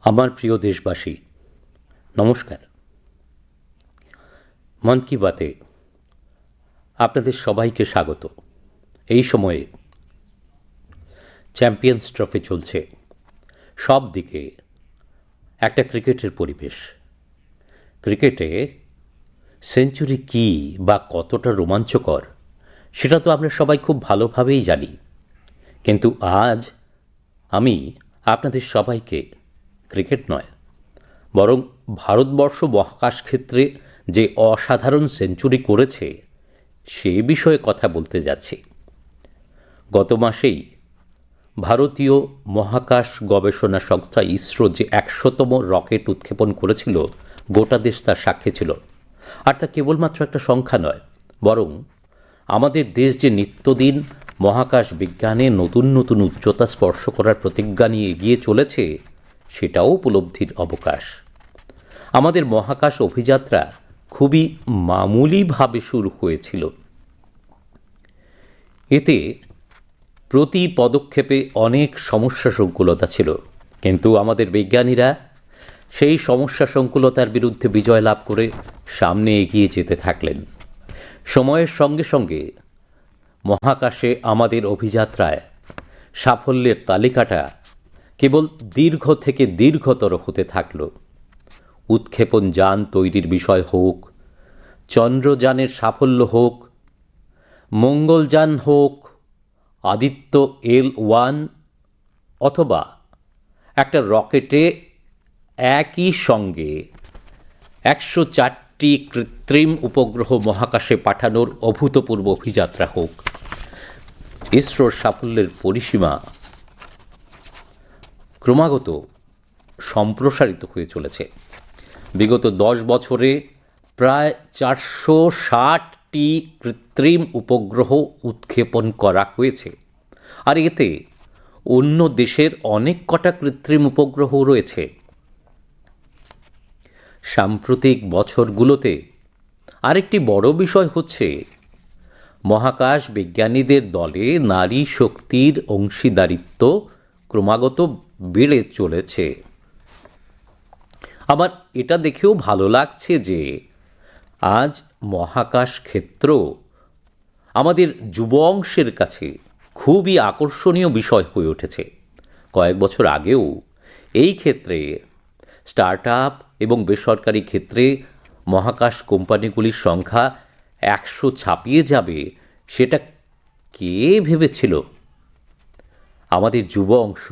আমার প্রিয় দেশবাসী, নমস্কার। মন কি বাতে আপনাদের সবাইকে স্বাগত। এই সময়ে চ্যাম্পিয়ন্স ট্রফি চলছে, সব দিকে একটা ক্রিকেটের পরিবেশ। ক্রিকেটে সেঞ্চুরি কী বা কতটা রোমাঞ্চকর সেটা তো আমরা সবাই খুব ভালোভাবেই জানি, কিন্তু আজ আমি আপনাদের সবাইকে ক্রিকেট নয়, বরং ভারতবর্ষ মহাকাশ ক্ষেত্রে যে অসাধারণ সেঞ্চুরি করেছে সে বিষয়ে কথা বলতে যাচ্ছি। গত মাসেই ভারতীয় মহাকাশ গবেষণা সংস্থা ইসরো যে ১০০তম রকেট উৎক্ষেপণ করেছিল, গোটা দেশ তার সাক্ষী ছিল। আর তা কেবলমাত্র একটা সংখ্যা নয়, বরং আমাদের দেশ যে নিত্যদিন মহাকাশ বিজ্ঞানে নতুন নতুন উচ্চতা স্পর্শ করার প্রতিজ্ঞা নিয়ে এগিয়ে চলেছে, সেটাও উপলব্ধির অবকাশ। আমাদের মহাকাশ অভিযাত্রা খুবই মামুলিভাবে শুরু হয়েছিল। এতে প্রতি পদক্ষেপে অনেক সমস্যা সংকুলতা ছিল, কিন্তু আমাদের বিজ্ঞানীরা সেই সমস্যা সংকুলতার বিরুদ্ধে বিজয় লাভ করে সামনে এগিয়ে যেতে থাকলেন। সময়ের সঙ্গে সঙ্গে মহাকাশে আমাদের অভিযাত্রায় সাফল্যের তালিকাটা কেবল দীর্ঘ থেকে দীর্ঘতর হতে থাকল। উৎক্ষেপণ যান তৈরির বিষয় হোক, চন্দ্রযানের সাফল্য হোক, মঙ্গলযান হোক, আদিত্য L1, অথবা একটা রকেটে একই সঙ্গে ১০৪টি কৃত্রিম উপগ্রহ মহাকাশে পাঠানোর অভূতপূর্ব অভিযাত্রা হোক, ইসরোর সাফল্যের পরিসীমা ক্রমাগত সম্প্রসারিত হয়ে চলেছে। বিগত ১০ বছরে প্রায় ৪৬০টি কৃত্রিম উপগ্রহ উৎক্ষেপণ করা হয়েছে, আর এতে অন্য দেশের অনেক কটা কৃত্রিম উপগ্রহ রয়েছে। সাম্প্রতিক বছরগুলোতে আরেকটি বড় বিষয় হচ্ছে মহাকাশ বিজ্ঞানীদের দলে নারী শক্তির অংশীদারিত্ব ক্রমাগত বেড়ে চলেছে। আমার এটা দেখেও ভালো লাগছে যে আজ মহাকাশ ক্ষেত্র আমাদের যুব অংশের কাছে খুবই আকর্ষণীয় বিষয় হয়ে উঠেছে। কয়েক বছর আগেও এই ক্ষেত্রে স্টার্টআপ এবং বেসরকারি ক্ষেত্রে মহাকাশ কোম্পানিগুলির সংখ্যা ১০০ ছাপিয়ে যাবে, সেটা কে ভেবেছিল? আমাদের যুব অংশ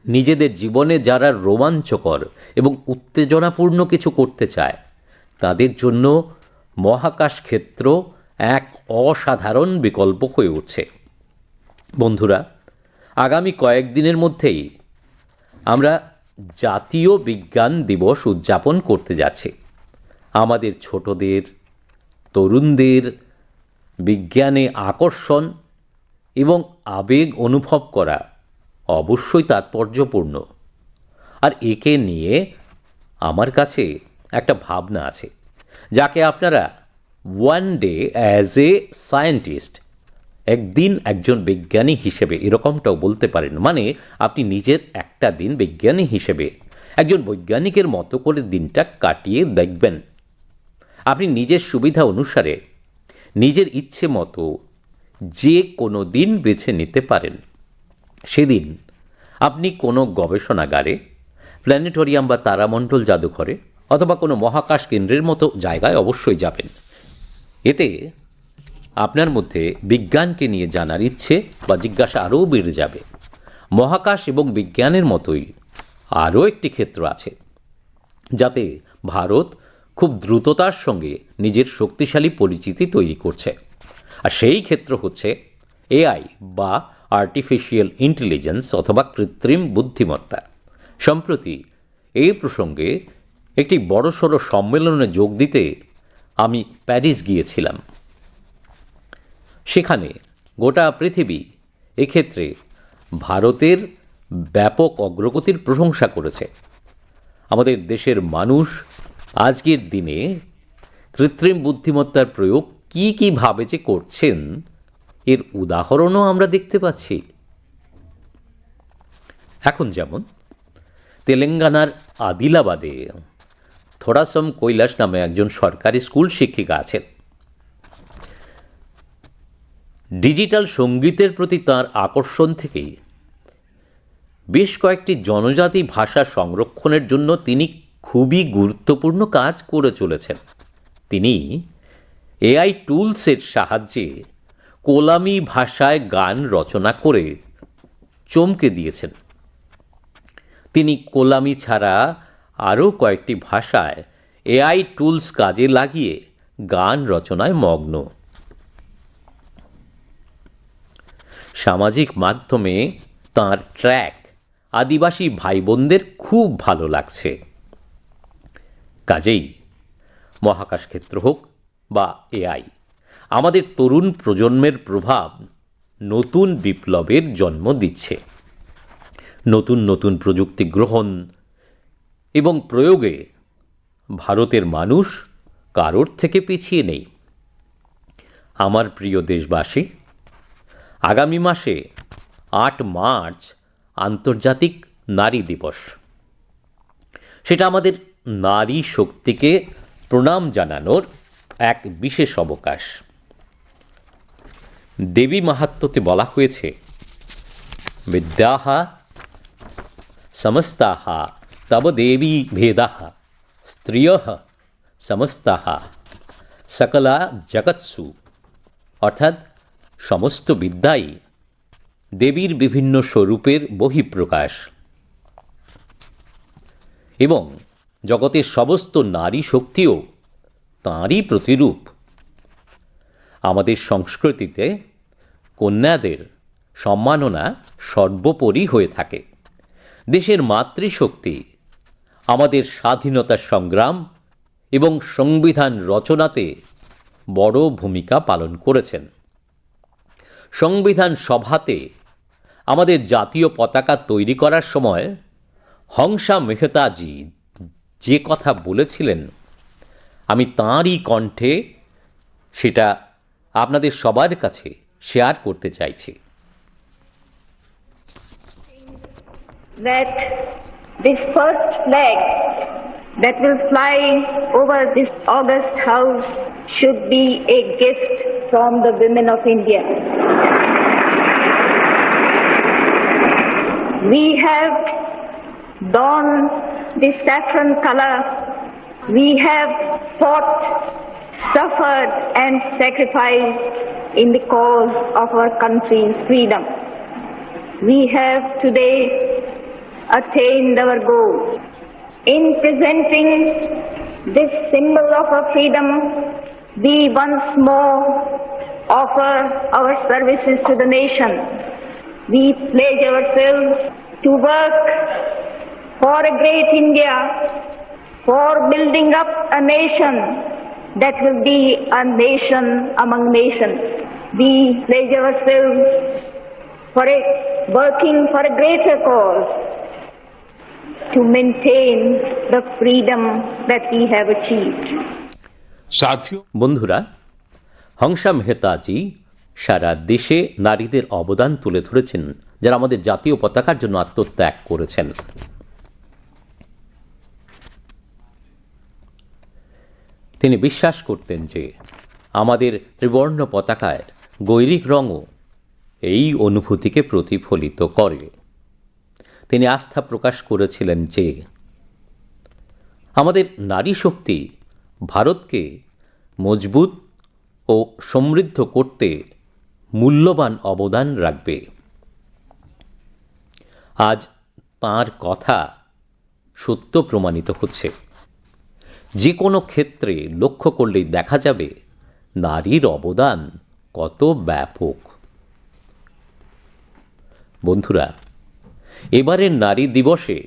নিজেদের জীবনে যারা রোমাঞ্চকর এবং উত্তেজনাপূর্ণ কিছু করতে চায়, তাদের জন্য মহাকাশ ক্ষেত্র এক অসাধারণ বিকল্প হয়ে উঠছে। বন্ধুরা, আগামী কয়েকদিনের মধ্যেই আমরা জাতীয় বিজ্ঞান দিবস উদযাপন করতে যাচ্ছি। আমাদের ছোটদের, তরুণদের বিজ্ঞানে আকর্ষণ এবং আবেগ অনুভব করা অবশ্যই তাৎপর্যপূর্ণ। আর একে নিয়ে আমার কাছে একটা ভাবনা আছে, যাকে আপনারা one day as a scientist, একদিন একজন বিজ্ঞানী হিসেবে এরকমটাও বলতে পারেন। মানে আপনি নিজের একটা দিন বিজ্ঞানী হিসেবে একজন বৈজ্ঞানিকের মতো করে দিনটা কাটিয়ে দেখবেন। আপনি নিজের সুবিধা অনুসারে নিজের ইচ্ছে মতো যে কোনো দিন বেছে নিতে পারেন। সেদিন আপনি কোনো গবেষণাগারে, প্ল্যানেটোরিয়াম বা তারামণ্ডল জাদুঘরে অথবা কোনো মহাকাশ কেন্দ্রের মতো জায়গায় অবশ্যই যাবেন। এতে আপনার মধ্যে বিজ্ঞানকে নিয়ে জানার ইচ্ছে বা জিজ্ঞাসা আরও বেড়ে যাবে। মহাকাশ এবং বিজ্ঞানের মতোই আরও একটি ক্ষেত্র আছে যাতে ভারত খুব দ্রুততার সঙ্গে নিজের শক্তিশালী পরিচিতি তৈরি করছে, আর সেই ক্ষেত্র হচ্ছে এআই বা আর্টিফিশিয়াল ইন্টেলিজেন্স অথবা কৃত্রিম বুদ্ধিমত্তা। সম্প্রতি এই প্রসঙ্গে একটি বড়সড় সম্মেলনে যোগ দিতে আমি প্যারিস গিয়েছিলাম। সেখানে গোটা পৃথিবী এক্ষেত্রে ভারতের ব্যাপক অগ্রগতির প্রশংসা করেছে। আমাদের দেশের মানুষ আজকের দিনে কৃত্রিম বুদ্ধিমত্তার প্রয়োগ কীভাবে যে করছেন এর উদাহরণও আমরা দেখতে পাচ্ছি। এখন যেমন তেলেঙ্গানার আদিলাবাদে থোড়াসম কৈলাস নামে একজন সরকারি স্কুল শিক্ষিকা আছেন। ডিজিটাল সঙ্গীতের প্রতি তাঁর আকর্ষণ থেকেই বেশ কয়েকটি জনজাতি ভাষা সংরক্ষণের জন্য তিনি খুবই গুরুত্বপূর্ণ কাজ করে চলেছেন। তিনি এআই টুলসের সাহায্যে কোলামি ভাষায় গান রচনা করে চমকে দিয়েছেন। তিনি কোলামি ছাড়া আরও কয়েকটি ভাষায় এআই টুলস কাজে লাগিয়ে গান রচনায় মগ্ন। সামাজিক মাধ্যমে তাঁর ট্র্যাক আদিবাসী ভাই বোনদের খুব ভালো লাগছে। কাজেই মহাকাশ ক্ষেত্র হোক বা এআই, আমাদের তরুণ প্রজন্মের প্রভাব নতুন বিপ্লবের জন্ম দিচ্ছে। নতুন নতুন প্রযুক্তি গ্রহণ এবং প্রয়োগে ভারতের মানুষ কারোর থেকে পিছিয়ে নেই। আমার প্রিয় দেশবাসী, আগামী মাসে ৮ মার্চ আন্তর্জাতিক নারী দিবস। সেটা আমাদের নারী শক্তিকে প্রণাম জানানোর এক বিশেষ অবকাশ। দেবী মাহাত্ম্যতে বলা হয়েছে, বিদ্যাহ সমস্তাহ তব দেবী ভেদাহ স্ত্রিয়ঃ সমস্তাহ সকলা জগৎসু, অর্থাৎ সমস্ত বিদ্যাই দেবীর বিভিন্ন স্বরূপের বহিঃপ্রকাশ এবং জগতের সমস্ত নারী শক্তিও তাঁরই প্রতিরূপ। আমাদের সংস্কৃতিতে কন্যাদের সম্মাননা সর্বোপরি হয়ে থাকে। দেশের মাতৃশক্তি আমাদের স্বাধীনতা সংগ্রাম এবং সংবিধান রচনাতে বড় ভূমিকা পালন করেছেন। সংবিধান সভাতে আমাদের জাতীয় পতাকা তৈরি করার সময় হংসা মেহতাজি যে কথা বলেছিলেন, আমি তাঁরই কণ্ঠে সেটা আপনাদের সবার কাছে শেয়ার করতে চাইছি। That this first flag that will fly over this august house should be a gift from the women of India. We have donned the saffron color. We have fought, suffered and sacrificed in the cause of our country's freedom. We have today attained our goal. In presenting this symbol of our freedom, we once more offer our services to the nation. We pledge ourselves to work for a great India, for building up a nation that will be a nation among nations. We pledge ourselves for working for a greater cause, to maintain the freedom that we have achieved. বন্ধুরা, হংসা মেহতাজি সারা দেশে নারীদের অবদান তুলে ধরেছেন, যারা আমাদের জাতীয় পতাকার জন্য আত্মত্যাগ করেছেন। তিনি বিশ্বাস করতেন যে আমাদের ত্রিবর্ণ পতাকায় গৈরিক রঙও এই অনুভূতিকে প্রতিফলিত করে। তিনি আস্থা প্রকাশ করেছিলেন যে আমাদের নারী শক্তি ভারতকে মজবুত ও সমৃদ্ধ করতে মূল্যবান অবদান রাখবে। আজ তাঁর কথা সত্য প্রমাণিত হচ্ছে। যে কোনো ক্ষেত্রে লক্ষ্য করলেই দেখা যাবে নারীর অবদান কত ব্যাপক। বন্ধুরা, এবারের নারী দিবসে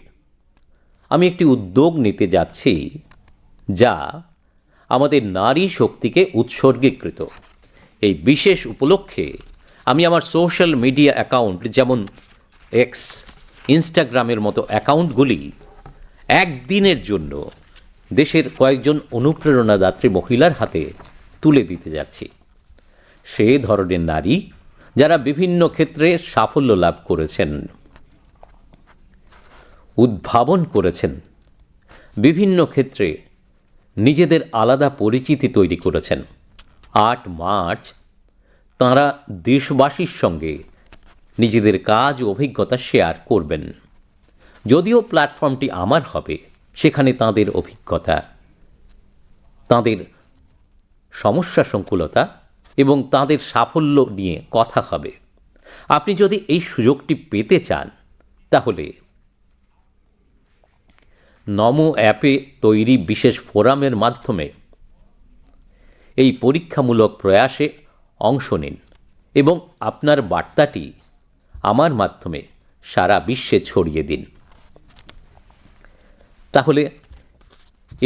আমি একটি উদ্যোগ নিতে যাচ্ছি, যা আমাদের নারী শক্তিকে উৎসর্গীকৃত। এই বিশেষ উপলক্ষে আমি আমার সোশ্যাল মিডিয়া অ্যাকাউন্ট যেমন এক্স, ইনস্টাগ্রামের মতো অ্যাকাউন্টগুলি একদিনের জন্য দেশের কয়েকজন অনুপ্রেরণাদাত্রী মহিলার হাতে তুলে দিতে যাচ্ছি। সে ধরনের নারী যারা বিভিন্ন ক্ষেত্রে সাফল্য লাভ করেছেন, উদ্ভাবন করেছেন, বিভিন্ন ক্ষেত্রে নিজেদের আলাদা পরিচিতি তৈরি করেছেন। 8 মার্চ তাঁরা দেশবাসীর সঙ্গে নিজেদের কাজ ও অভিজ্ঞতা শেয়ার করবেন। যদিও প্ল্যাটফর্মটি আমার হবে, সেখানে তাঁদের অভিজ্ঞতা, তাঁদের সমস্যা সংকুলতা এবং তাঁদের সাফল্য নিয়ে কথা হবে। আপনি যদি এই সুযোগটি পেতে চান তাহলে নমো অ্যাপে তৈরি বিশেষ ফোরামের মাধ্যমে এই পরীক্ষামূলক প্রয়াসে অংশ নিন এবং আপনার বার্তাটি আমার মাধ্যমে সারা বিশ্বে ছড়িয়ে দিন। তাহলে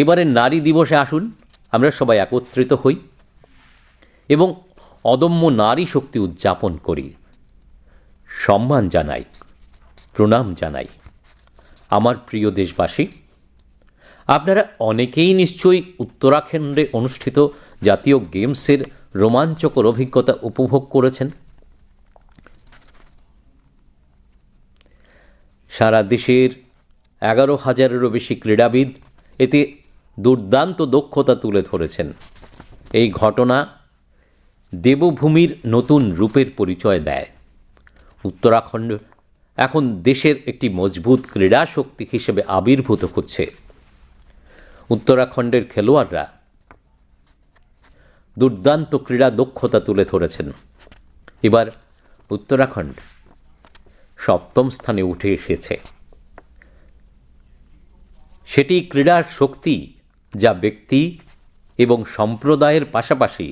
এবারে নারী দিবসে আসুন আমরা সবাই একত্রিত হই এবং অদম্য নারী শক্তি উদযাপন করি। সম্মান জানাই, প্রণাম জানাই। আমার প্রিয় দেশবাসী, আপনারা অনেকেই নিশ্চয়ই উত্তরাখণ্ডে অনুষ্ঠিত জাতীয় গেমসের রোমাঞ্চকর অভিজ্ঞতা উপভোগ করেছেন। সারা দেশের 11,000-এরও বেশি ক্রীড়াবিদ এতে দুর্দান্ত দক্ষতা তুলে ধরেছেন। এই ঘটনা দেবভূমির নতুন রূপের পরিচয় দেয়। উত্তরাখণ্ড এখন দেশের একটি মজবুত ক্রীড়া শক্তি হিসেবে আবির্ভূত হচ্ছে। উত্তরাখণ্ডের খেলোয়াড়রা দুর্দান্ত ক্রীড়া দক্ষতা তুলে ধরেছেন। এবার উত্তরাখণ্ড 7ম স্থানে উঠে এসেছে। সেটি ক্রীড়ার শক্তি যা ব্যক্তি এবং সম্প্রদায়ের পাশাপাশি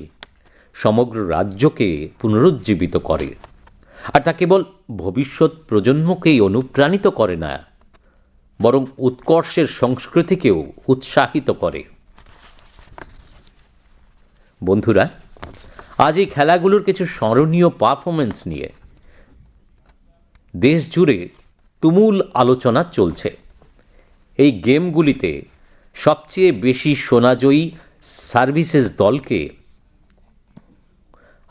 সমগ্র রাজ্যকে পুনরুজ্জীবিত করে। আর তা কেবল ভবিষ্যৎ প্রজন্মকেই অনুপ্রাণিত করে না, বরং উৎকর্ষের সংস্কৃতিকেও উৎসাহিত করে। বন্ধুরা, আজ এই খেলাগুলোর কিছু স্মরণীয় পারফরমেন্স নিয়ে দেশ জুড়ে তুমুল আলোচনা চলছে। এই গেমগুলিতে সবচেয়ে বেশি সোনাজয়ী সার্ভিসেস দলকে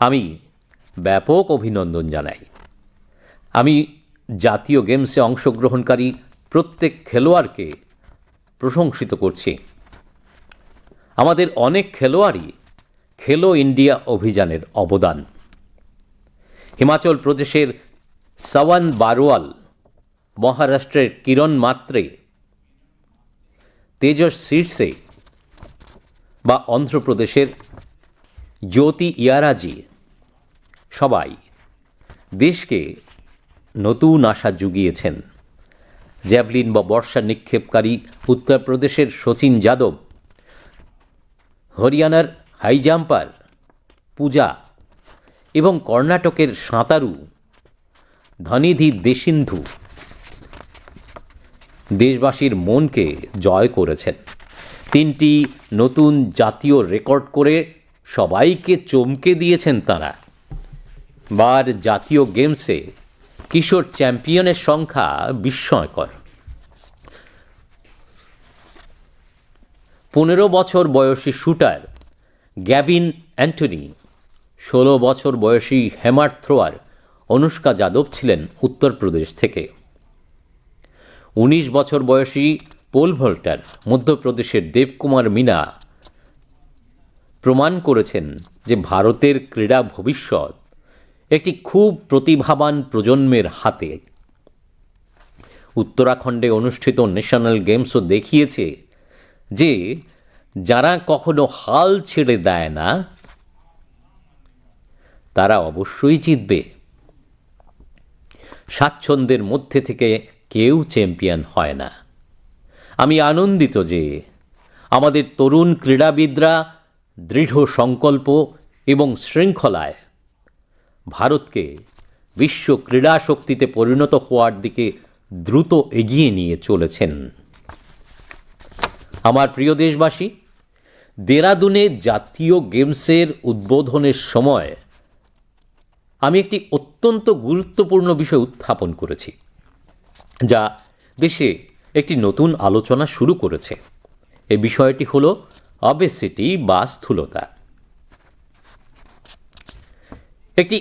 আমি ব্যাপক অভিনন্দন জানাই। আমি জাতীয় গেমসে অংশগ্রহণকারী প্রত্যেক খেলোয়াড়কে প্রশংসিত করছি। আমাদের অনেক খেলোয়াড়ই খেলো ইন্ডিয়া অভিযানের অবদান। হিমাচল প্রদেশের সওয়ান বারওয়াল, মহারাষ্ট্রের কিরণ মাত্রে, তেজস শীর্ষে বা অন্ধ্রপ্রদেশের জ্যোতি ইয়ারাজি সবাই দেশকে নতুন আশা জুগিয়েছেন। জ্যাভলিন বা বর্ষা নিক্ষেপকারী উত্তরপ্রদেশের শচীন যাদব, হরিয়ানার হাই জাম্পার পূজা এবং কর্ণাটকের সাঁতারু ধনিধি দেশিন্ধু দেশবাসীর মনকে জয় করেছেন। 3টি নতুন জাতীয় রেকর্ড করে সবাইকে চমকে দিয়েছেন তাঁরা। বার জাতীয় গেমসে কিশোর চ্যাম্পিয়নের সংখ্যা বিস্ময়কর। 15 বছর বয়সী শুটার গ্যাভিন অ্যান্টনি, 16 বছর বয়সী হ্যামার থ্রোয়ার অনুষ্কা যাদব ছিলেন উত্তরপ্রদেশ থেকে। 19 বছর বয়সী পোল ভল্টার মধ্যপ্রদেশের দেবকুমার মিনা প্রমাণ করেছেন যে ভারতের ক্রীড়া ভবিষ্যৎ একটি খুব প্রতিভাবান প্রজন্মের হাতে। উত্তরাখণ্ডে অনুষ্ঠিত ন্যাশনাল গেমসও দেখিয়েছে যে যারা কখনো হাল ছেড়ে দেয় না তারা অবশ্যই জিতবে। স্বাচ্ছন্দ্যের মধ্যে থেকে কেউ চ্যাম্পিয়ন হয় না। আমি আনন্দিত যে আমাদের তরুণ ক্রীড়াবিদরা দৃঢ় সংকল্প এবং শৃঙ্খলায় ভারতকে বিশ্ব ক্রীড়া শক্তিতে পরিণত হওয়ার দিকে দ্রুত এগিয়ে নিয়ে চলেছেন। আমার প্রিয় দেশবাসী, দেরাদুনে জাতীয় গেমসের উদ্বোধনের সময় আমি একটি অত্যন্ত গুরুত্বপূর্ণ বিষয় উত্থাপন করেছি, যা দেশে একটি নতুন আলোচনা শুরু করেছে। এই বিষয়টি হলো অবেসিটি বা স্থূলতা। একটি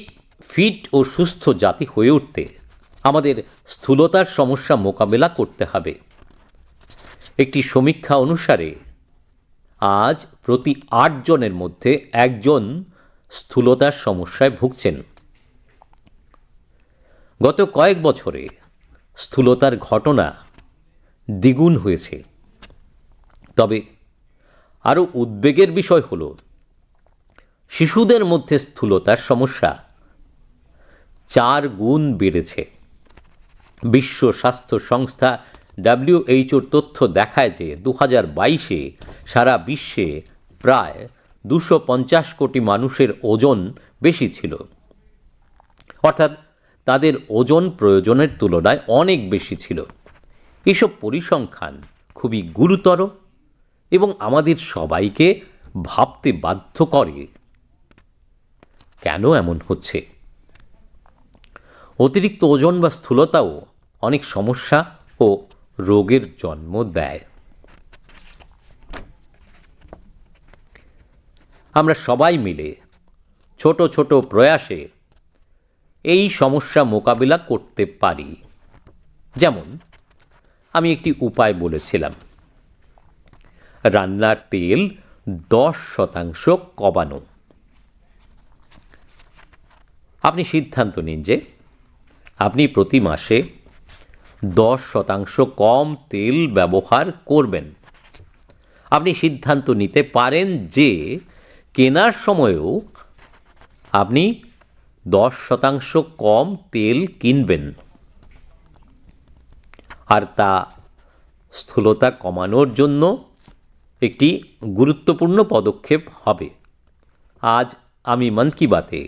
ফিট ও সুস্থ জাতি হয়ে উঠতে আমাদের স্থূলতার সমস্যা মোকাবেলা করতে হবে। একটি সমীক্ষা অনুসারে আজ প্রতি 8 জনের মধ্যে একজন স্থূলতার সমস্যায় ভুগছেন। গত কয়েক বছরে স্থূলতার ঘটনা দ্বিগুণ হয়েছে। তবে আরও উদ্বেগের বিষয় হল শিশুদের মধ্যে স্থূলতার সমস্যা 4 গুণ বেড়েছে। বিশ্ব স্বাস্থ্য সংস্থা WHO তথ্য দেখায় যে 2022-এ সারা বিশ্বে প্রায় 250 কোটি মানুষের ওজন বেশি ছিল, অর্থাৎ তাদের ওজন প্রয়োজনের তুলনায় অনেক বেশি ছিল। এসব পরিসংখ্যান খুবই গুরুতর এবং আমাদের সবাইকে ভাবতে বাধ্য করে, কেন এমন হচ্ছে। অতিরিক্ত ওজন বা স্থূলতাও অনেক সমস্যা ও রোগের জন্ম দেয়। আমরা সবাই মিলে ছোট ছোট প্রয়াসে এই সমস্যা মোকাবিলা করতে পারি। যেমন আমি একটি উপায় বলেছিলাম, রান্নার তেল 10% কমানো। আপনি সিদ্ধান্ত নিন যে আপনি প্রতি মাসে 10% কম তেল ব্যবহার করবেন। আপনি সিদ্ধান্ত নিতে পারেন যে কেনার সময়েও আপনি 10% কম তেল কিনবেন, আর তা স্থূলতা কমানোর জন্য একটি গুরুত্বপূর্ণ পদক্ষেপ হবে। আজ আমি মন কি বাতে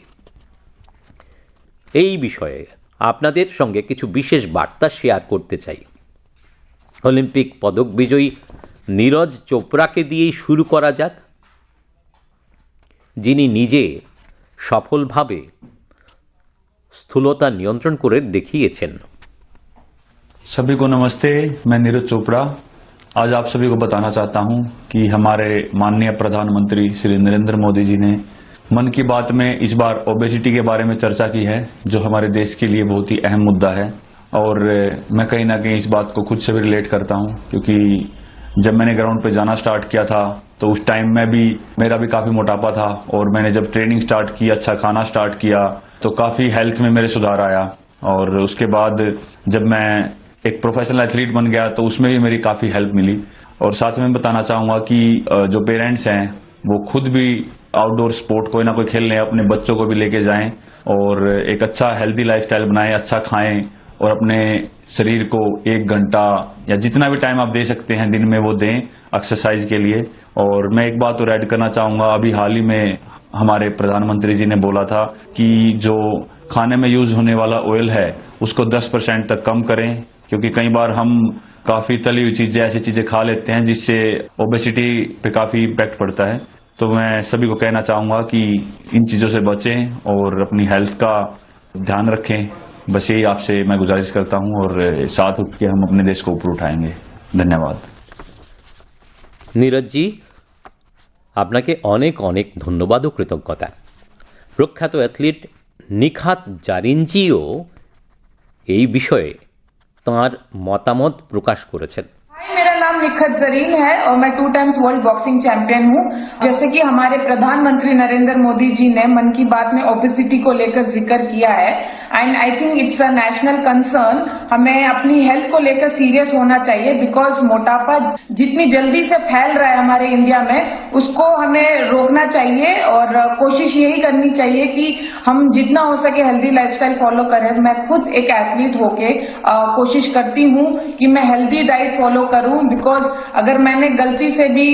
এই বিষয়ে আপনাদের সঙ্গে কিছু বিশেষ বার্তা শেয়ার করতে চাই। অলিম্পিক পদক বিজয়ী নীরজ চোপড়াকে দিয়েই শুরু করা যাক, যিনি নিজে সফলভাবে স্থূলতা নিয়ন্ত্রণ করে দেখিয়েছেন। सभी को नमस्ते, मैं नीरज चोपड़ा। आज आप सभी को बताना चाहता हूं कि हमारे माननीय प्रधानमंत्री श्री नरेंद्र मोदी जी ने मन की बात में इस बार ओबेसिटी के बारे में चर्चा की है, जो हमारे देश के लिए बहुत ही अहम मुद्दा है। और मैं कहीं ना कहीं इस बात को खुद से भी रिलेट करता हूं, क्योंकि जब मैंने ग्राउंड पे जाना स्टार्ट किया था तो उस टाइम में भी मेरा भी काफी मोटापा था, और मैंने जब ट्रेनिंग स्टार्ट की, अच्छा खाना स्टार्ट किया, तो काफी हेल्थ में मेरे सुधार आया। और उसके बाद जब मैं एक प्रोफेशनल एथलीट बन गया तो उसमें भी मेरी काफी हेल्प मिली। और साथ में बताना चाहूंगा कि जो पेरेंट्स हैं वो खुद भी आउटडोर स्पोर्ट कोई ना कोई खेलने अपने बच्चों को भी लेके जाएं, और एक अच्छा हेल्दी लाइफस्टाइल बनाएं, अच्छा खाएं, और अपने शरीर को 1 घंटा या जितना भी टाइम आप दे सकते हैं दिन में वो दें एक्सरसाइज के लिए। और मैं एक बात और ऐड करना चाहूंगा, अभी हाल ही में हमारे प्रधानमंत्री जी ने बोला था कि जो खाने में यूज होने वाला ऑयल है उसको 10% तक कम करें, क्योंकि कई बार हम काफी तली हुई चीजें, ऐसी चीजें खा लेते हैं जिससे ओबेसिटी पे काफी इम्पैक्ट पड़ता है। तो मैं सभी को कहना चाहूंगा कि इन चीजों से बचें और अपनी हेल्थ का ध्यान रखें। बस यही आपसे मैं गुजारिश करता हूं, और साथ उठ के हम अपने देश को ऊपर उठाएंगे। धन्यवाद। নীরজজি, আপনাকে অনেক অনেক ধন্যবাদ ও কৃতজ্ঞতা। প্রখ্যাত অ্যাথলিট নিখাত জারিনজিও এই বিষয়ে তাঁর মতামত প্রকাশ করেছেন। मेरा नाम निखत जरीन है और मैं 2 टाइम्स वर्ल्ड बॉक्सिंग चैंपियन हूं। जैसे कि हमारे प्रधानमंत्री नरेंद्र मोदी जी ने मन की बात में ओबेसिटी को लेकर जिक्र किया है, and I think it's a national concern. हमें अपनी हेल्थ को लेकर सीरियस होना चाहिए, बिकॉज मोटापा जितनी जल्दी से फैल रहा है हमारे इंडिया में, उसको हमें रोकना चाहिए और कोशिश यही करनी चाहिए कि हम जितना हो सके हेल्दी लाइफस्टाइल फॉलो करें। मैं खुद एक एथलीट होके कोशिश करती हूँ कि मैं हेल्दी डाइट फॉलो करूं, बिकॉज बिकॉज अगर मैंने गलती से भी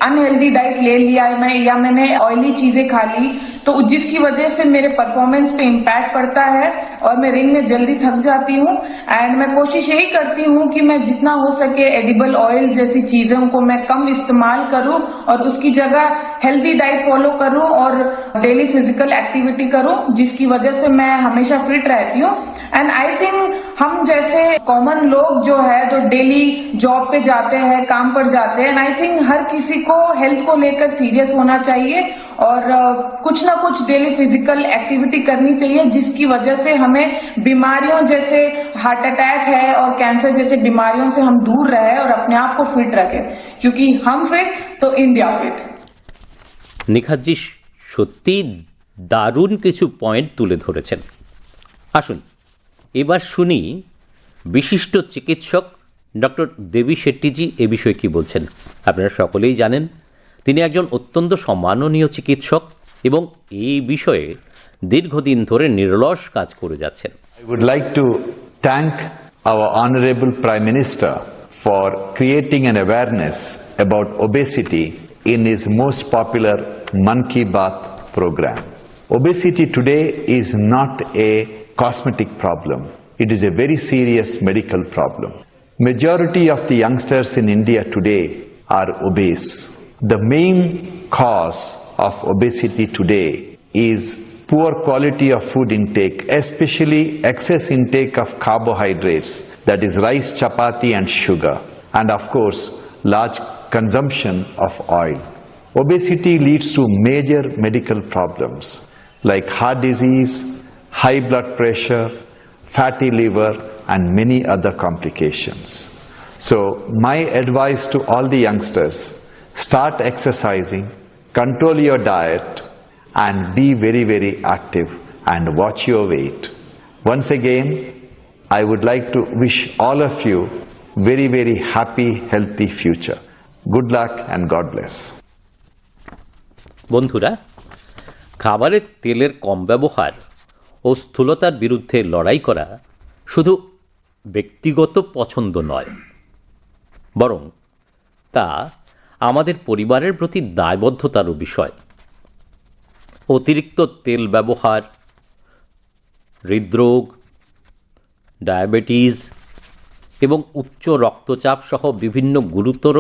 अनहेल्दी डाइट ले लिया या मैंने ऑयली चीजें खा ली तो जिसकी वजह से मेरे परफॉर्मेंस पे इम्पैक्ट पड़ता है और मैं रिंग में जल्दी थक जाती हूँ। एंड मैं कोशिश यही करती हूँ कि मैं जितना हो सके एडिबल ऑयल जैसी चीजों को मैं कम इस्तेमाल करूँ और उसकी जगह हेल्दी डाइट फॉलो करूँ और डेली फिजिकल एक्टिविटी करूँ, जिसकी वजह से मैं हमेशा फिट रहती हूँ। एंड आई थिंक हम जैसे कॉमन लोग जो है तो डेली जॉब पे जाते हैं, काम पर जाते हैं, एंड आई थिंक हर किसी को हेल्थ को लेकर सीरियस होना चाहिए और कुछ ना कुछ डेली फिजिकल एक्टिविटी करनी चाहिए, जिसकी वजह से हमें बीमारियों जैसे हार्ट अटैक है और कैंसर जैसे बीमारियों से हम दूर रहे और अपने आप को फिट रखें, क्योंकि हम फिट तो इंडिया फिट। নিখাতজি সত্যি দারুণ কিছু পয়েন্ট তুলে ধরেছেন। আসুন এবার শুনি বিশিষ্ট চিকিৎসক ডক্টর দেবী শেট্টিজি এ বিষয়ে কী বলছেন। আপনারা সকলেই জানেন তিনি একজন অত্যন্ত সম্মাননীয় চিকিৎসক এবং এই বিষয়ে দীর্ঘদিন ধরে নিরলস কাজ করে যাচ্ছেন। I would like to thank our Honorable Prime Minister for creating an awareness about obesity in his most popular Man Ki Baat program. Obesity today is not a cosmetic problem. It is a very serious medical problem. Majority of the youngsters in India today are obese. The main cause of obesity today is poor quality of food intake, especially excess intake of carbohydrates, that is rice, chapati and sugar, and of course large consumption of oil. Obesity leads to major medical problems like heart disease, high blood pressure, fatty liver and many other complications. So my advice to all the youngsters, start exercising, control your diet and be very, very active and watch your weight. Once again, I would like to wish all of you very, very happy, healthy future. Good luck and God bless. বন্ধুরা, খাবারের তেলের কম ব্যবহার ও স্থূলতার বিরুদ্ধে লড়াই করা শুধু ব্যক্তিগত পছন্দ নয়, বরং তা আমাদের পরিবারের প্রতি দায়বদ্ধতারও বিষয়। অতিরিক্ত তেল ব্যবহার হৃদরোগ, ডায়াবেটিস এবং উচ্চ রক্তচাপ সহ বিভিন্ন গুরুতর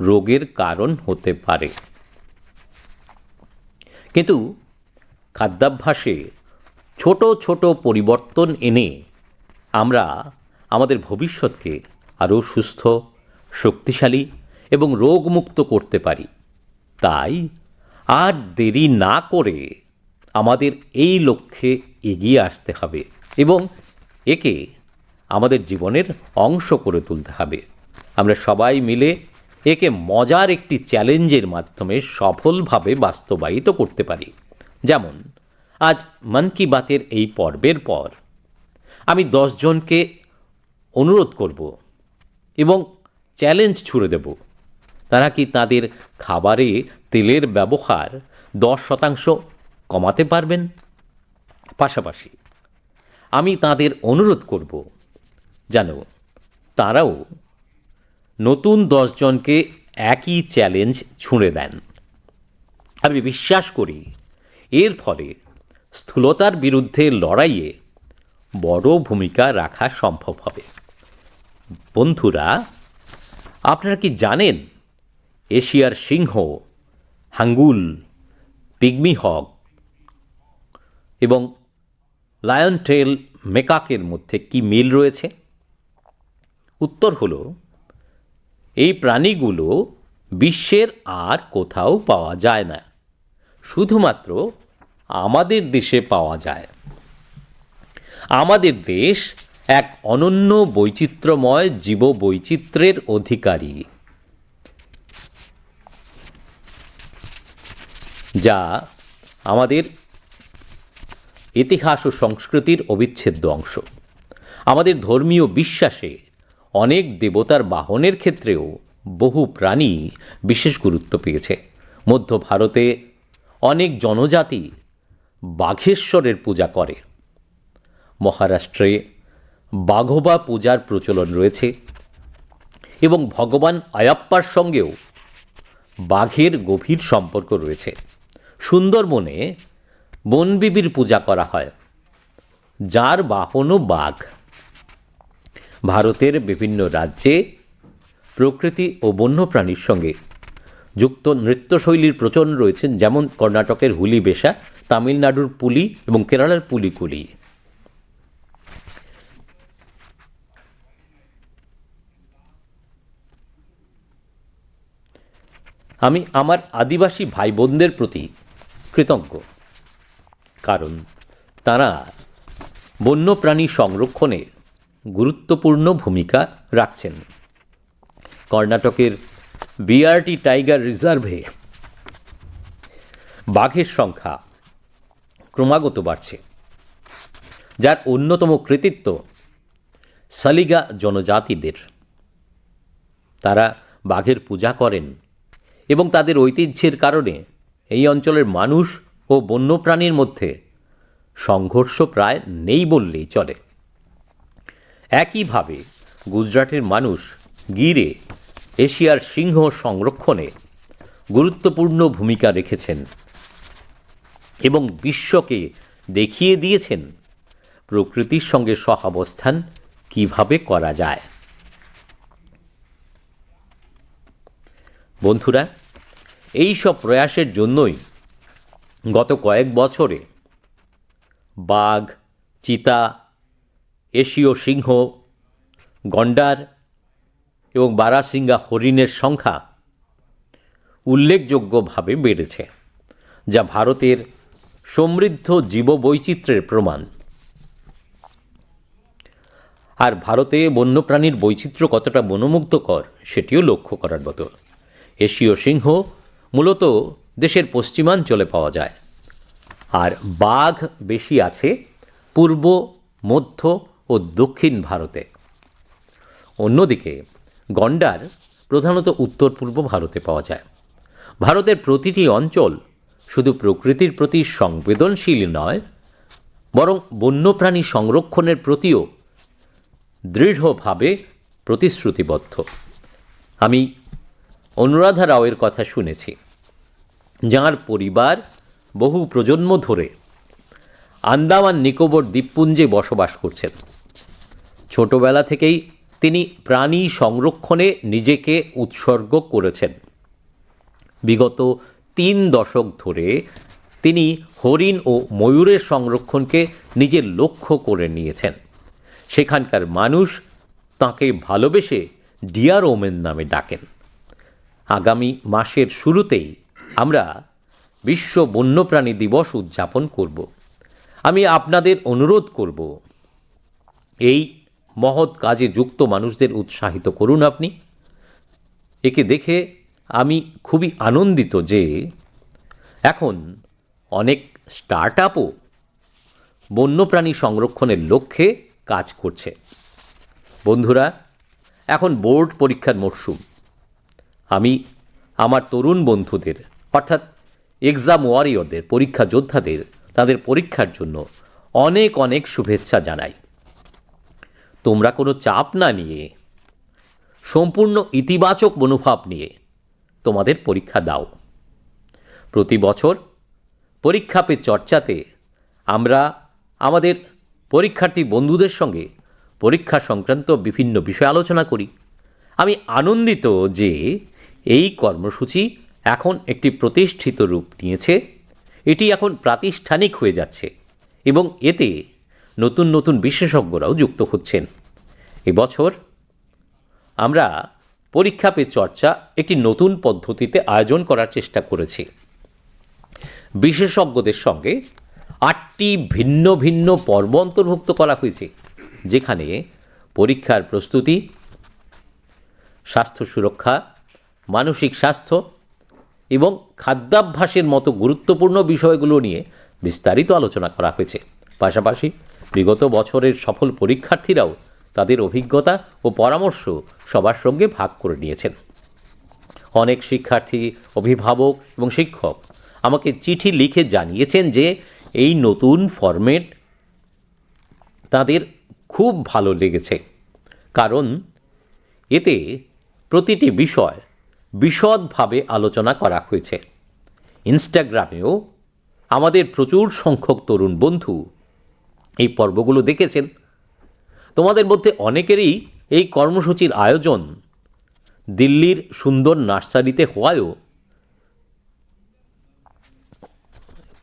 রোগের কারণ হতে পারে। কিন্তু খাদ্যাভ্যাসে ছোট ছোট পরিবর্তন এনে আমরা আমাদের ভবিষ্যৎকে আরও সুস্থ, শক্তিশালী এবং রোগমুক্ত করতে পারি। তাই আর দেরি না করে আমাদের এই লক্ষ্যে এগিয়ে আসতে হবে এবং একে আমাদের জীবনের অংশ করে তুলতে হবে। আমরা সবাই মিলে একে মজার একটি চ্যালেঞ্জের মাধ্যমে সফলভাবে বাস্তবায়িত করতে পারি। যেমন আজ মন কি বাতের এই পর্বের পর আমি 10 জনকে অনুরোধ করব এবং চ্যালেঞ্জ ছুড়ে দেব, তারা কি তাদের খাবারে তেলের ব্যবহার 10% কমাতে পারবেন। পাশাপাশি আমি তাদের অনুরোধ করব যেন তারাও নতুন 10 জনকে একই চ্যালেঞ্জ ছুঁড়ে দেন। আমি বিশ্বাস করি এর ফলে স্থূলতার বিরুদ্ধে লড়াইয়ে বড় ভূমিকা রাখা সম্ভব হবে। বন্ধুরা, আপনারা কি জানেন এশিয়ার সিংহ, হাঙ্গুল, পিগমি হগ এবং লায়ন টেল মেকাকের মধ্যে কি মিল রয়েছে? উত্তর হলো এই প্রাণীগুলো বিশ্বের আর কোথাও পাওয়া যায় না, শুধুমাত্র আমাদের দেশে পাওয়া যায়। আমাদের দেশ এক অনন্য বৈচিত্র্যময় জীববৈচিত্র্যের অধিকারী, যা আমাদের ইতিহাস ও সংস্কৃতির অবিচ্ছেদ্য অংশ। আমাদের ধর্মীয় বিশ্বাসে অনেক দেবতার বাহনের ক্ষেত্রেও বহু প্রাণী বিশেষ গুরুত্ব পেয়েছে। মধ্য ভারতে অনেক জনজাতি বাঘেশ্বরের পূজা করে। মহারাষ্ট্রে বাঘোবা পূজার প্রচলন রয়েছে। এবং ভগবান আয়াপ্পার সঙ্গেও বাঘের গভীর সম্পর্ক রয়েছে। সুন্দরবনে বনবিবির পূজা করা হয়, যার বাহনও বাঘ। ভারতের বিভিন্ন রাজ্যে প্রকৃতি ও বন্যপ্রাণীর সঙ্গে যুক্ত নৃত্যশৈলীর প্রচলন রয়েছে, যেমন কর্ণাটকের হুলি বেশা, তামিলনাড়ুর পুলি এবং কেরালার পুলিকুলি। আমি আমার আদিবাসী ভাই বোনদের প্রতি কৃতজ্ঞ, কারণ তারা বন্যপ্রাণী সংরক্ষণে গুরুত্বপূর্ণ ভূমিকা রাখছেন। কর্ণাটকের বিআরটি টাইগার রিজার্ভে বাঘের সংখ্যা ক্রমাগত বাড়ছে, যার অন্যতম কৃতিত্ব সালিগা জনজাতিদের। তারা বাঘের পূজা করেন এবং তাদের ঐতিহ্যের কারণে এই অঞ্চলের মানুষ ও বন্যপ্রাণীর মধ্যে সংঘর্ষ প্রায় নেই বললেই চলে। একইভাবে গুজরাটের মানুষ গিরে এশিয়ার সিংহ সংরক্ষণে গুরুত্বপূর্ণ ভূমিকা রেখেছেন এবং বিশ্বকে দেখিয়ে দিয়েছেন প্রকৃতির সঙ্গে সহাবস্থান কিভাবে করা যায়। বন্ধুরা, এই সব প্রয়াসের জন্যই গত কয়েক বছরে বাঘ, চিতা, এশীয় সিংহ, গন্ডার এবং বারাসিঙ্গা হরিণের সংখ্যা উল্লেখযোগ্যভাবে বেড়েছে, যা ভারতের সমৃদ্ধ জীববৈচিত্র্যের প্রমাণ। আর ভারতে বন্যপ্রাণীর বৈচিত্র্য কতটা মনোমুগ্ধকর সেটিও লক্ষ্য করার মতো। এশীয় সিংহ মূলত দেশের পশ্চিমাঞ্চলে পাওয়া যায়, আর বাঘ বেশি আছে পূর্ব, মধ্য ও দক্ষিণ ভারতে। অন্যদিকে গন্ডার প্রধানত উত্তর পূর্ব ভারতে পাওয়া যায়। ভারতের প্রতিটি অঞ্চল শুধু প্রকৃতির প্রতি সংবেদনশীল নয়, বরং বন্যপ্রাণী সংরক্ষণের প্রতিও দৃঢ়ভাবে প্রতিশ্রুতিবদ্ধ। আমি অনুরাধা রাওয়ের কথা শুনেছি, যাঁর পরিবার বহু প্রজন্ম ধরে আন্দামান নিকোবর দ্বীপপুঞ্জে বসবাস করছেন। ছোটবেলা থেকেই তিনি প্রাণী সংরক্ষণে নিজেকে উৎসর্গ করেছেন। বিগত 3 দশক ধরে তিনি হরিণ ও ময়ূরের সংরক্ষণকে নিজের লক্ষ্য করে নিয়েছেন। সেখানকার মানুষ তাঁকে ভালোবেসে ডিয়ার ওমেন নামে ডাকেন। আগামী মাসের শুরুতেই আমরা বিশ্ব বন্যপ্রাণী দিবস উদযাপন করব। আমি আপনাদের অনুরোধ করব, এই মহৎ কাজে যুক্ত মানুষদের উৎসাহিত করুন আপনি। একে দেখে আমি খুবই আনন্দিত যে এখন অনেক স্টার্টআপও বন্যপ্রাণী সংরক্ষণের লক্ষ্যে কাজ করছে। বন্ধুরা, এখন বোর্ড পরীক্ষার মরশুম। আমি আমার তরুণ বন্ধুদের, অর্থাৎ এক্সাম ওয়ারিয়রদের, পরীক্ষা যোদ্ধাদের তাদের পরীক্ষার জন্য অনেক অনেক শুভেচ্ছা জানাই। তোমরা কোনো চাপ না নিয়ে, সম্পূর্ণ ইতিবাচক মনোভাব নিয়ে তোমাদের পরীক্ষা দাও। প্রতি বছর পরীক্ষা পে চর্চাতে আমরা আমাদের পরীক্ষার্থী বন্ধুদের সঙ্গে পরীক্ষা সংক্রান্ত বিভিন্ন বিষয় আলোচনা করি। আমি আনন্দিত যে এই কর্মসূচি এখন একটি প্রতিষ্ঠিত রূপ নিয়েছে। এটি এখন প্রাতিষ্ঠানিক হয়ে যাচ্ছে এবং এতে নতুন নতুন বিশেষজ্ঞরাও যুক্ত হচ্ছেন। এবছর আমরা পরীক্ষা পে চর্চা একটি নতুন পদ্ধতিতে আয়োজন করার চেষ্টা করেছি। বিশেষজ্ঞদের সঙ্গে 8টি ভিন্ন ভিন্ন পর্ব অন্তর্ভুক্ত করা হয়েছে, যেখানে পরীক্ষার প্রস্তুতি, স্বাস্থ্য সুরক্ষা, মানসিক স্বাস্থ্য এবং খাদ্যাভ্যাসের মতো গুরুত্বপূর্ণ বিষয়গুলো নিয়ে বিস্তারিত আলোচনা করা হয়েছে। পাশাপাশি বিগত বছরের সফল পরীক্ষার্থীরাও তাদের অভিজ্ঞতা ও পরামর্শ সবার সঙ্গে ভাগ করে নিয়েছেন। অনেক শিক্ষার্থী, অভিভাবক এবং শিক্ষক আমাকে চিঠি লিখে জানিয়েছেন যে এই নতুন ফরম্যাট তাদের খুব ভালো লেগেছে, কারণ এতে প্রতিটি বিষয় বিশদভাবে আলোচনা করা হয়েছে। ইনস্টাগ্রামেও আমাদের প্রচুর সংখ্যক তরুণ বন্ধু এই পর্বগুলো দেখেছেন। তোমাদের মধ্যে অনেকেরই এই কর্মসূচির আয়োজন দিল্লির সুন্দর নার্সারিতে হওয়ায়ও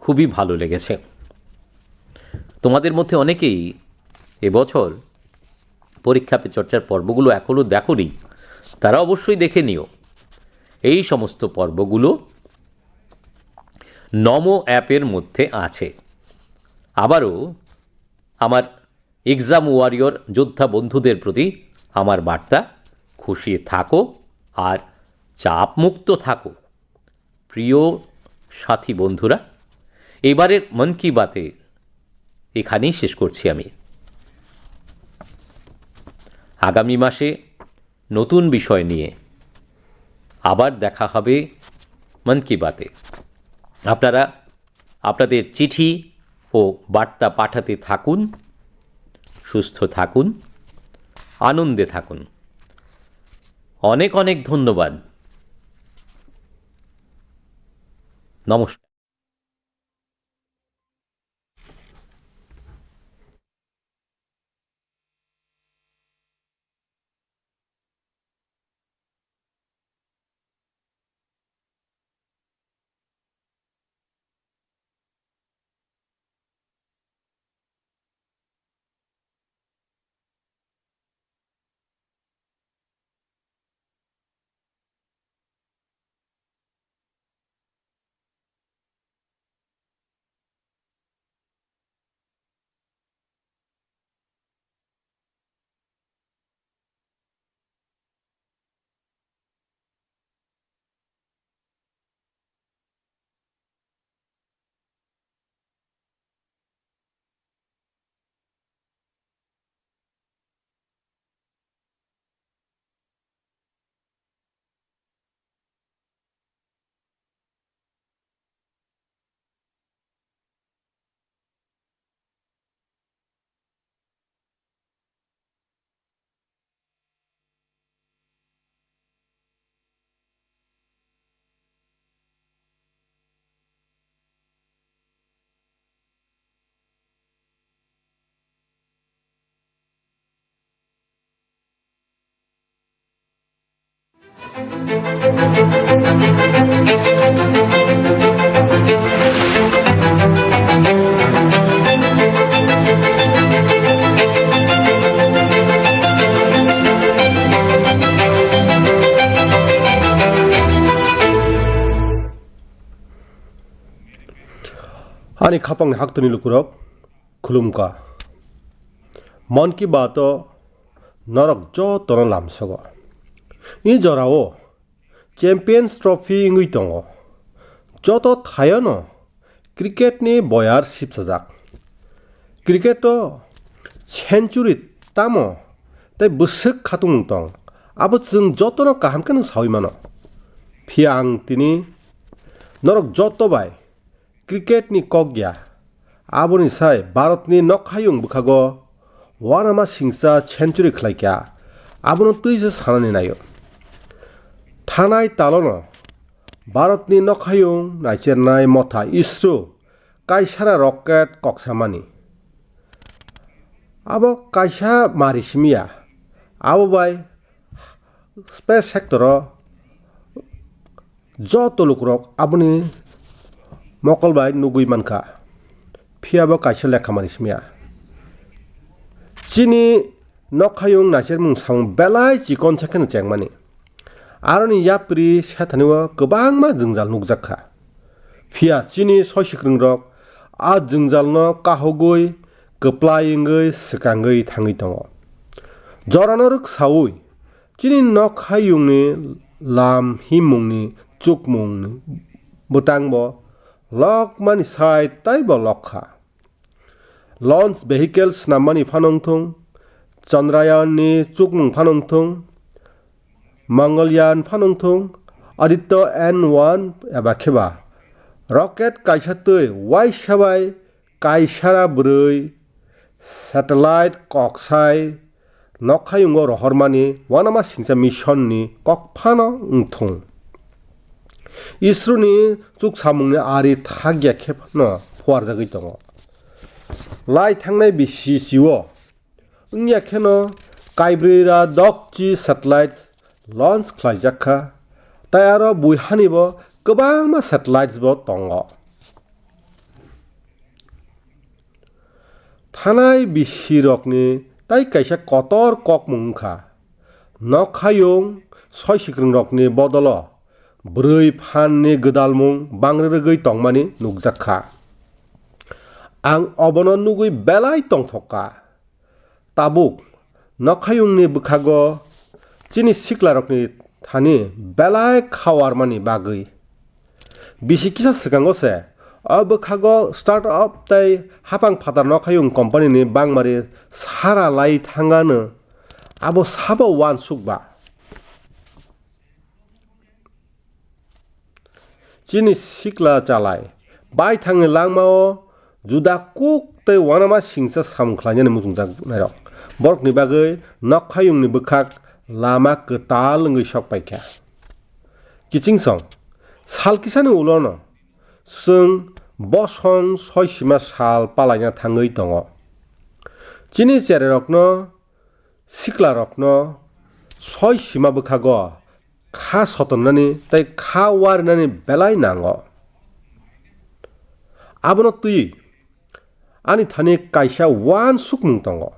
খুবই ভালো লেগেছে। তোমাদের মধ্যে অনেকেই এবছর পরীক্ষা পে চর্চার পর্বগুলো এখনও দেখোনি, তারা অবশ্যই দেখে নিও। এই সমস্ত পর্বগুলো নমো অ্যাপের মধ্যে আছে। আবারও আমার এক্সাম ওয়ারিয়র যোদ্ধা বন্ধুদের প্রতি আমার বার্তা, খুশি থাকো আর চাপমুক্ত থাকো। প্রিয় সাথী বন্ধুরা, এবারের মন কি বাতে এখানেই শেষ করছি আমি। আগামী মাসে নতুন বিষয় নিয়ে আবার দেখা হবে মন কি বাতে। আপনারা আপনাদের চিঠি ও বার্তা পাঠাতে থাকুন, সুস্থ থাকুন, আনন্দে থাকুন। অনেক অনেক ধন্যবাদ। নমস্কার। 아니 가방에 학도니 루꾸럭 굴룸가 먼기 바to 너럭 저 또는 람서거 이 저라오 챔피언스 트로피 응의동어 저도 타연어 크리켓니 보야르 십사작 크리켓도 센츄리 따모 때 무슥 카둥동 아버슨 저또는 까함께는 사위마노 피앙띠니 너럭 저또바이 क्रिकेटनि कग्या आबोनि साय भारतनि नखायुं बुखागो वानामा सिंसा सेन्चुरि खलायक्या आबोनो तुइसे सानानि नायो थानाय तालोनो भारतनि नखायुं नाइचेरनाय मथा इसरो काइसारा रकेट कक्सामानि आबो काइसा मारिसिमिया आबो बाय स्पेस सेक्टर जतलुकरक आबोनि मकलबाय नुगुइ मानखा फियाबो काइसा लेखा मानिसमिया चिनि नखायुं नाइचेर मुं सां बेलाय चिकन सेकेन चेंगमानि आरनि याप्रि सेथानिवा गोबां मा जोंजाल नुगजाखा फिया चिनि सयसिख्रंरक आ जोंजालनो काहगुइ गोप्लायिंगै सिकांगै थाङै दङ जरानो रुक सावै चिनि नखायुंनि लाम हिमुंनि चुकमुंनि बुटांबो लक मानि साइ ताइबो लखा लॉन्च वेहिकल्स नामानि फानंथुं चंद्रयाननि चुकमुं फानंथुं मंगलयान फानंथुं आदित्य N1 एबा खेबा रकेट काइसातै वाइसाबाय काइसारा ब्रै satellite कक्साय nokayungo rohormani wanama singsa mission ni kokphano ungthung isroni chuk samungni ari thagya khepno phuarjagui tongo lai thangnai bisi siwo ungya kheno kaibrira dokchi satellites launch khlaijakha tayaro buihani bo kobangma satellites bo tongo thanai bisi rokni tai kaisa kotor kok mungkha nokhayung soi sikrung rokni bodolo broi phanni godalmung bangrogoi tongmani nukjakha ang obono nugui belai tongthoka tabuk nokhayungni bukhago chini siklarokni thani belai khawarmani bagui bisi kisa sikango se abukhago startup tai hapang phatar nokhayung company ni bangmari sara lai thangano abo sabo wan sukba chini sikla chalai bai thangni langmao juda kuk tai wanama singsa samkhlanya ni mujungjak nairok borokni bagui nokhayungni bukhak lama ketal ngui sokpaikha kichingsong salkisani ulono sung boson soisima sal palaina thangui tongo chini chererokno siklarokno soisima bukhago kha sotonnani tai kha warnani belai nango abono tui ani thani kaisa wan sukmung tongo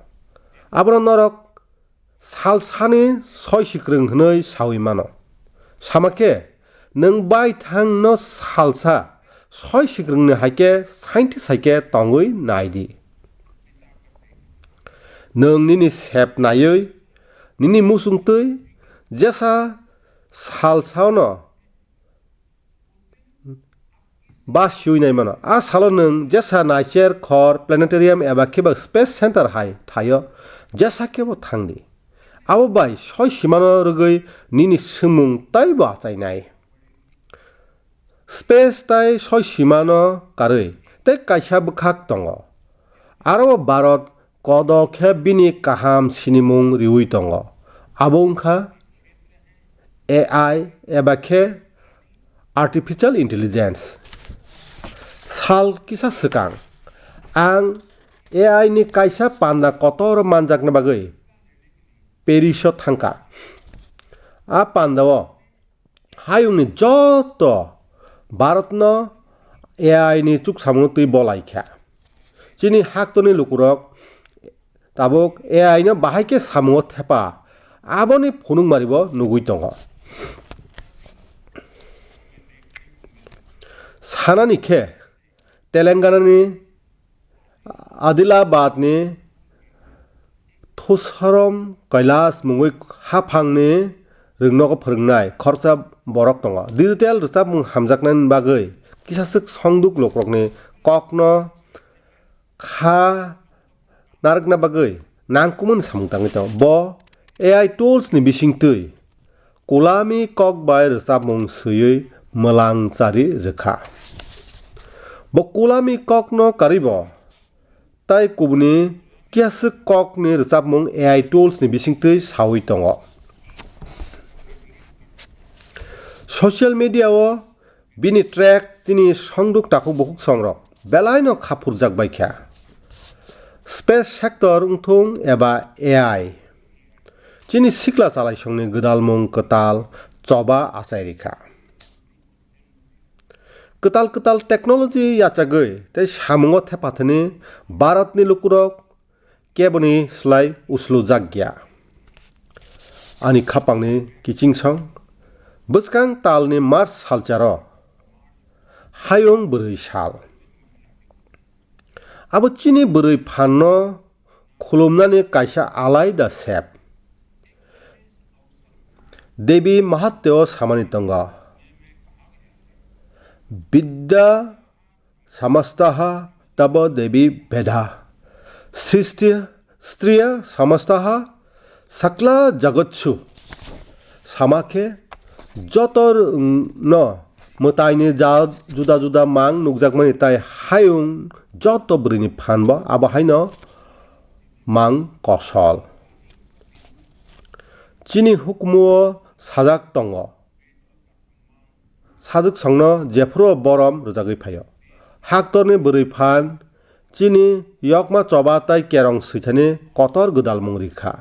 abono norok sal sani soi sikrung hnoi sawi mano samake nung bai thang no salsa soi sikrung ni haike scientist haike tongui naidi nung nini sep nayoi nini musung tui jesa salsa no ba shui nai mano a salo nung jesa naicher khor planetarium eba keba space center hai thayo jesa kebo thangdi abo bai soi simano rogoi nini sumung tai ba chainai space tai soi simano karoi te kaisa bukhak tongo aro barot kodokhe bini kaham sinimung riui tongo abo ungkha AI eba khe artificial intelligence sal kisa sikang ang AI ni kaisa panda kotor manjakna bagui perisho thangka a pandao hayungni joto bharatno AI ni chuk samung tui bolaikha chini haktoni lukurok tabuk AI no bahaike samungo thepa aboni phunung maribo nugui tongo sanani khe telangana ni adilabad ni thusaram kailas mungui hafangni rungnogo phurungnai khorcha borok tongo digital rwstab mung hamjaknani bagui kisasuk songduk lokrokni kokno kha narakna bagui nangkumun samung tangui tongo bo AI tools ni bisingtui kulami kok bai rwstab mung suyui mlang chari rekha bo kulami kok no karibo tai kubuni kiasuk kok ni rwsab mung AI tools ni bisingtui sawi tongo social media o bini track chini songduk taku bukuk songrok belai no khapurjak baikha space sector ungthung eba AI chini sikla chalai songni godalmung ketal choba achairikha ketal technology yachagui tei samungo thepathani bharatni lukurok keboni slai uslu jagya ani khapangni kichingsong bwskang talni mars salcharo hayung bwrui sal abo chini bwrui phanno khulumnani kaisa alaida sep devi mahatteo samani tonga Vidya samastaha taba devi bedha striya samastaha sakla jagatsu samake jotor no mutaini juda juda mang nukjakmani tai hayung joto brini phanba abo haino mang kosol Chini hukmuo sajak tongo. Sajak songno jefro borom rojagoi phaio. Haktorni bwrwi phan chini yokma choba tai kerong swithani kotor godal mungrikha.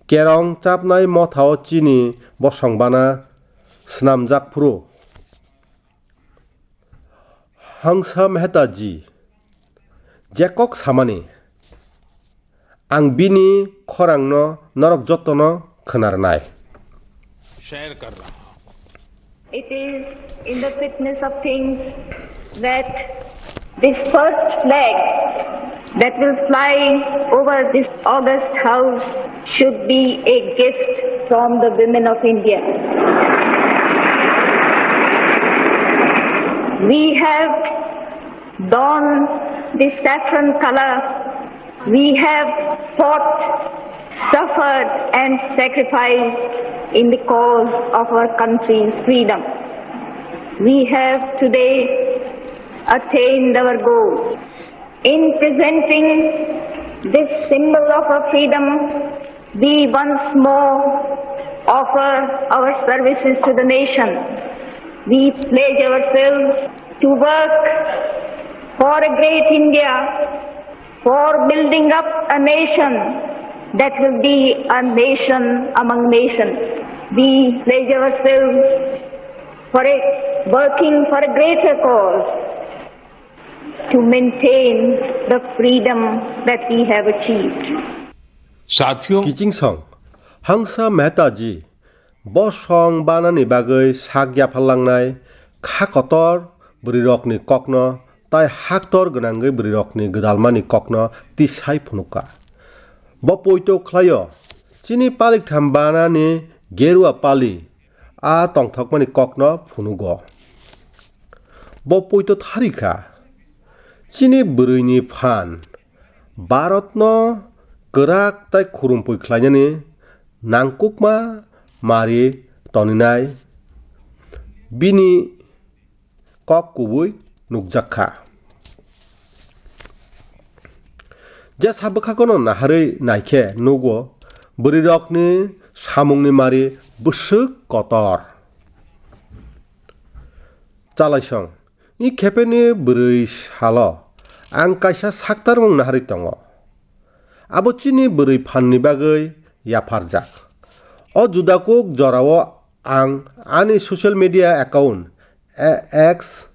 Kerong chapnai mothao chini bosongbana snamjak phuru. Hangsa Mehta ji Jekok samani ang bini khorangno norok jotono khonarnai. It is in the fitness of things that this first flag that will fly over this august house should be a gift from the women of India. We have donned the saffron color. We have fought, suffered and sacrificed in the cause of our country's freedom. We have today attained our goal. In presenting this symbol of our freedom, we once more offer our services to the nation. We pledge ourselves to work for a great India, for building up a nation that will be a nation among nations. We pledge ourselves for working for a greater cause to maintain the freedom that we have achieved. साथियों Kichingsong Hangsa Mehta ji bosong banani bagoi sagya phalangnai khakotor brirokni kokno tai haktor gonangoi brirokni godalmani kokno tisai phunuka. Bo poito khlayo chini palik thambana gerua pali a tongthokmani kokno phunugo. Bo poito tharika chini bwrwini phan Bharatno kwrak tai khurumpui khlainani nangkukma mari toninai bini kok kubui nukjakha. Je sabkhakono naharei naikhe nugo bwrwirokni samungni mari bwsuk kotor. Chalaisong I khepeni bwrwi salo ang kaisa saktarmung naharei tongo. Abo chini bwrwi phanni bagoi yafarjak. O judakuk jorao ang ani social media account X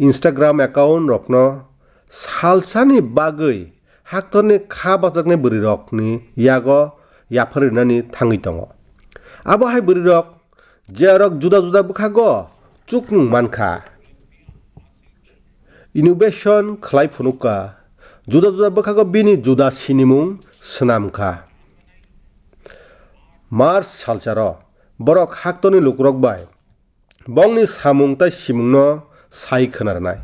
Instagram account rokno salsani bagoi haktorni kha bajakni bwrwirokni yago yafarinani thangui tongo. Abo hai bwrwirok jerok juda juda bukhago chukmung mankha. Innovation khlai phunuka juda juda bukhago bini juda sinimung swnamkha. Mars salcharo borok haktoni lukrok bai bongni samung tai simungno sai khonarnai.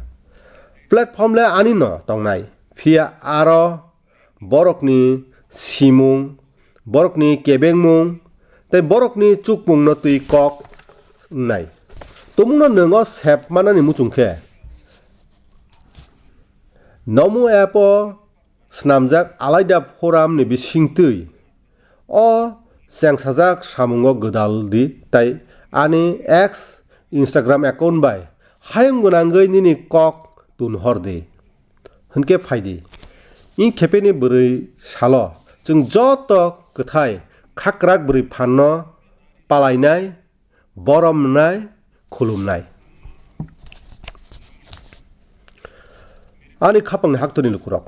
Platform le ani no tongnai phia aro borokni simung borokni kebengmung tai borokni chukmung no tui kok nai. Tumungno nongo sep manani muchungkhe Namo app snamjak alaida forum ni bisingtui o sengsajak samungo godal di tai ani X Instagram account bai hayung gonangoi nini kok tun horde hunke phaidi in khepeni bwrwi salo jeng joto kwthai khakrak bwrwi phanno palainai boromnai khulumnai ani khapangni haktoni lukurok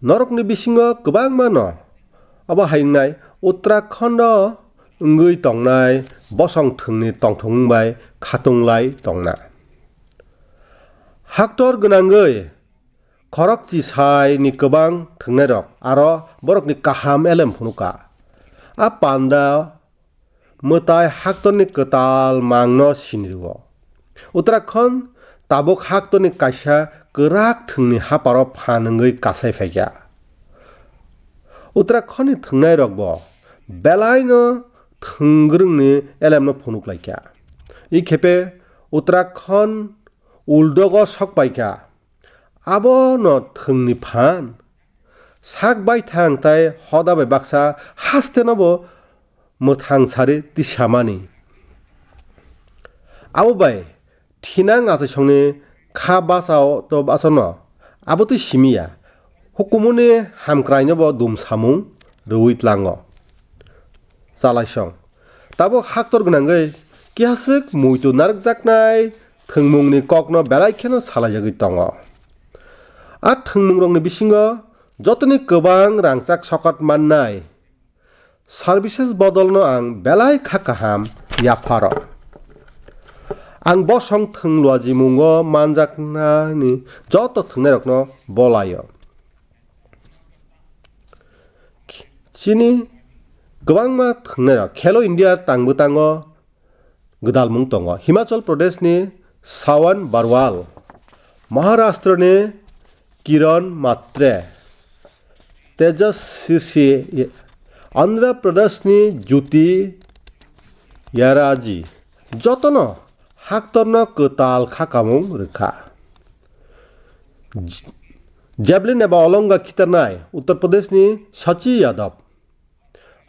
norokni bisingo kwbangma no abo haingnai Uttarakhand ngui tongnai bosong thungni tongthong bai khatunglai tongna haktor gonangoi khorokchi sai ni kwbang thungnai rok aro borokni kaham elem phunuka a panda mutai haktorni kwtal mangno sinriwo Uttarakhand tabuk haktorni kaisa kwrak thungni haparo phanungoi kasai phaikya Uttarakhand ni thungnai rok bo belai no thungrungni elemno phunuklaikya I khepe Uttarakhand uldogo sokpaikya abo no thungni phan sak bai thang tai hoda bai baksa haste no bo mothang sari ti samani abo bai thinang ase songni kha basao to basono abo ti simia hukumuni hamkraino bo dum samung rui tlango salaisong tabo haktor gnangai kiasik muitu narjaknai thungmungni kokno belai kheno salajagui tongo a thungmungrokni bisingo jotoni kwbang rangchak sokat mannai services bodolno ang belai kha kaham yaparo ang bosong thunglwaji mungo manjaknani joto thungnarokno bolayo chini kwbangma thungnarok Khelo India tangbutango gdalmung tongo Himachal Pradesh ni Sawan Barwal Maharashtra ni Kiran Matre Tejas Sisi Andhra Pradesh ni Jyoti Yaraji jotono haktorno kwtal khakamung rwkha Javelin eba olonga khitarnai Uttar Pradesh ni Sachi Yadav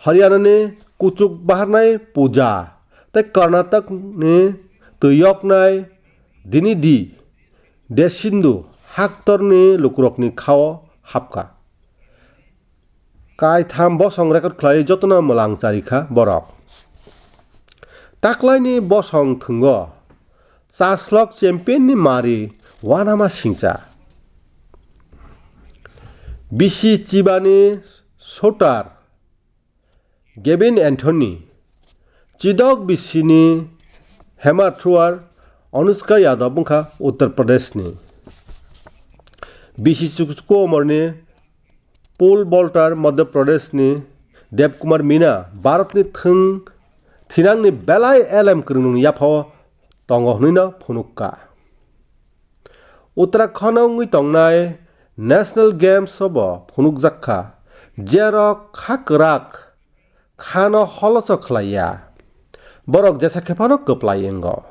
Haryana ni Kuchuk baharnai Puja tei Karnataka ni Tuyoknai Dinidi Desindu haktorni lukurokni khao hapka kai tham bosong record khlai jotona molang charikha borok taklaini bosong thungo chaslok champion ni mari wanama singcha bisi chibani shooter Gavin Anthony chidok bisini hammer thrower Anushka Yadav bungkha Uttar Pradesh ni bisi chukko morni pole vaulter Madhya Pradesh ni Devkumar Meena Bharat ni thinang ni belai LM krunung yapho tongo hnina phunukka Uttarakhand ngui tongnai National Games obo phunukjakha jerok khakrak khano holoso khlaiya borok jesa khepano koplaiengo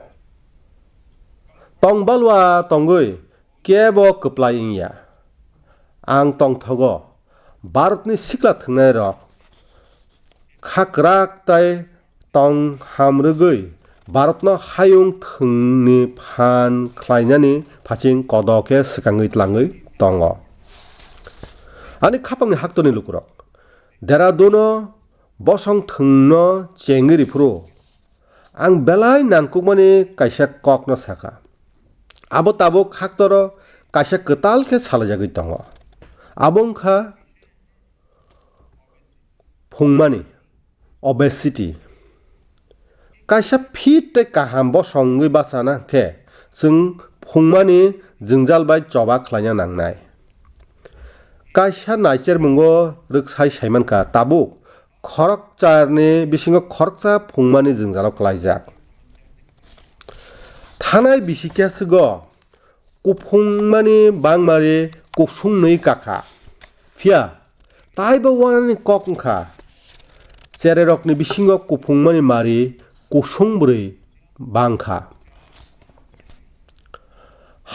tongbalwa tongoi kebo koplaiya ang tongthogo Bharatni sikla thungnai rok khakrak tai tong hamrugui Bharatno hayung thungni phan khlainani phaching kodokhe swkangui tlangui tongo ani khapangni haktoni lukurok Dehraduno bosong thungno chengri phuru ang belai nangkukmani kaisa kokno saka abo tabuk haktoro kaisa kwtal khe salajagui tongo abongkha phungmani obesity kaisa fit tei kaham bosongui bachana khe chung phungmani jwngjal bai choba khlaina nangnai kaisa naicher mungo rwksai saimanka tabuk khorokcharni bisingo khorokcha phungmani jwngjalo klaijak thanai bisikesigo kuphungmani bangmari kusungni kaka phia taibo wanani kokngkha chererokni bisingo kuphungmani mari kusungbrui bangkha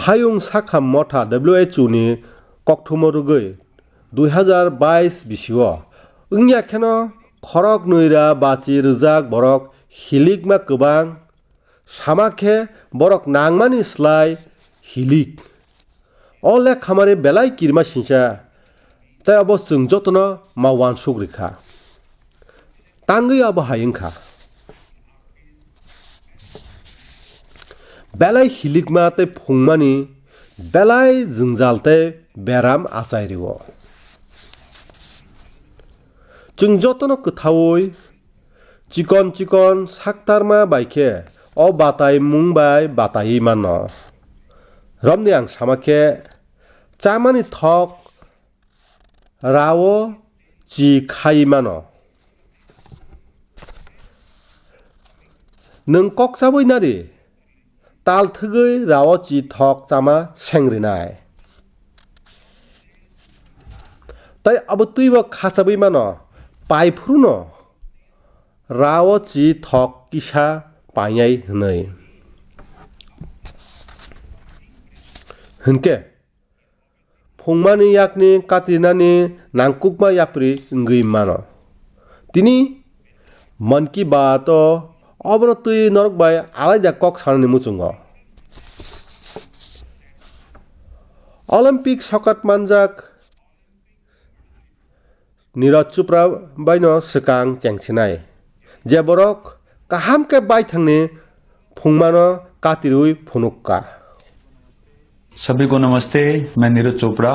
hayung sakha motha WHO ni kokthumorugui 2022 bisio wngya kheno khorok noira bachi rwjak borok hilikma kwbang samakhe borok nangmani slai hilik ole khamari belai kirma sincha tai abo chung jotono mawan sugrikha tangui abo hayungkha belai hilikma tei phungmani belai jwngjal tei beram achairio chung jotono kwthaui chikon chikon saktarma baikhe o batai mungbai batai mano romni ang samakhe chamani thok rao chi khai mano nung kokchaboi nari tal thugui rao chi thok chama sengrinai tai abo tuibo khachabui mano paifruno rao chi thok kisa painai hnai hunke phungmani yakni katinani nangkukma yapri ngui mano tini मन की बात अबनो तुई नरक bye आलादा कक साननि मुचुंग Olympic सकत मानजाक नीरज चोपड़ा बायनो सिगां चेंसिनाय जे बरक काहाम के बाय थांनि फुंमानो कातिरुई फुनुक्का सभी को नमस्ते, मैं नीरज चोपड़ा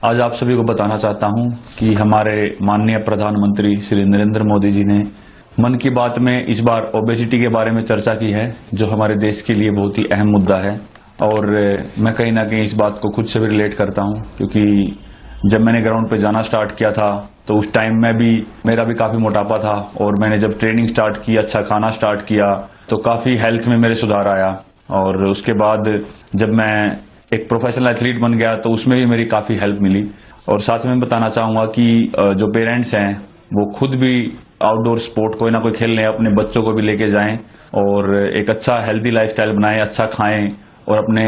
आज आप सभी को बताना चाहता हूं कि हमारे माननीय प्रधानमंत्री श्री नरेंद्र मोदी जी ने मन की बात में इस बार ओबेसिटी के बारे में चर्चा की है, जो हमारे देश के लिए बहुत ही अहम मुद्दा है। और मैं कहीं ना कहीं इस बात को खुद से भी रिलेट करता हूं, क्योंकि जब मैंने ग्राउंड पे जाना स्टार्ट किया था तो उस टाइम में भी मेरा भी काफी मोटापा था, और मैंने जब ट्रेनिंग स्टार्ट की, अच्छा खाना स्टार्ट किया, तो काफी हेल्थ में मेरे सुधार आया। और उसके बाद जब मैं एक प्रोफेशनल एथलीट बन गया तो उसमें भी मेरी काफी हेल्प मिली। और साथ में बताना चाहूंगा कि जो पेरेंट्स हैं वो खुद भी आउटडोर स्पोर्ट कोई ना कोई खेल लें, अपने बच्चों को भी लेके जाएं और एक अच्छा हेल्दी लाइफस्टाइल बनाएं, अच्छा खाएं और अपने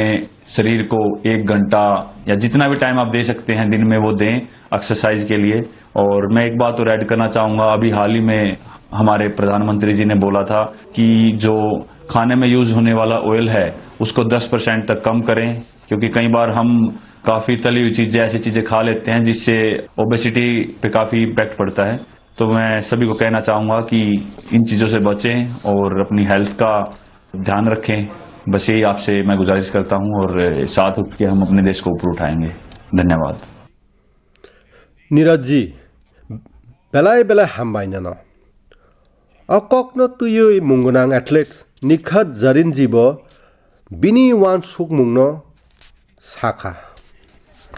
शरीर को 1 घंटा या जितना भी टाइम आप दे सकते हैं दिन में वो दें एक्सरसाइज के लिए। और मैं एक बात और ऐड करना चाहूंगा, अभी हाल ही में हमारे प्रधानमंत्री जी ने बोला था कि जो खाने में यूज होने वाला ऑयल है उसको 10% तक कम करें, क्योंकि कई बार हम काफी तली हुई चीजें, ऐसी चीजें खा लेते हैं जिससे ओबेसिटी पे काफी इम्पैक्ट पड़ता है। तो मैं सभी को कहना चाहूंगा कि इन चीजों से बचें और अपनी हेल्थ का ध्यान रखें। बस यही आपसे मैं गुजारिश करता हूं और साथ उठ के हम अपने देश को ऊपर उठाएंगे। धन्यवाद। नीरज जी बेलाय बेलाय हामबायनो न अककनो तुयै मुंगनां एथलीट्स निखत जरिन जीबो बिनी वान सुक मुंगनो साखा।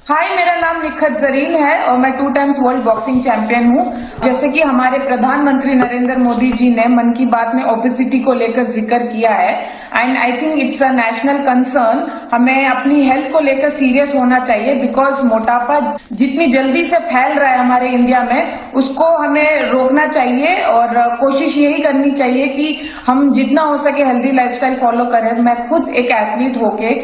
हाय, मेरा नाम निखत जरीन है और मैं 2 टाइम्स वर्ल्ड बॉक्सिंग चैंपियन हूँ। जैसे कि हमारे प्रधानमंत्री नरेंद्र मोदी जी ने मन की बात में ओबेसिटी को लेकर जिक्र किया है, and I think it's a national concern. हमें अपनी हेल्थ को लेकर सीरियस होना चाहिए, बिकॉज मोटापा जितनी जल्दी से फैल रहा है हमारे इंडिया में, उसको हमें रोकना चाहिए और कोशिश यही करनी चाहिए कि हम जितना हो सके हेल्दी लाइफस्टाइल फॉलो करें। मैं खुद एक एथलीट होके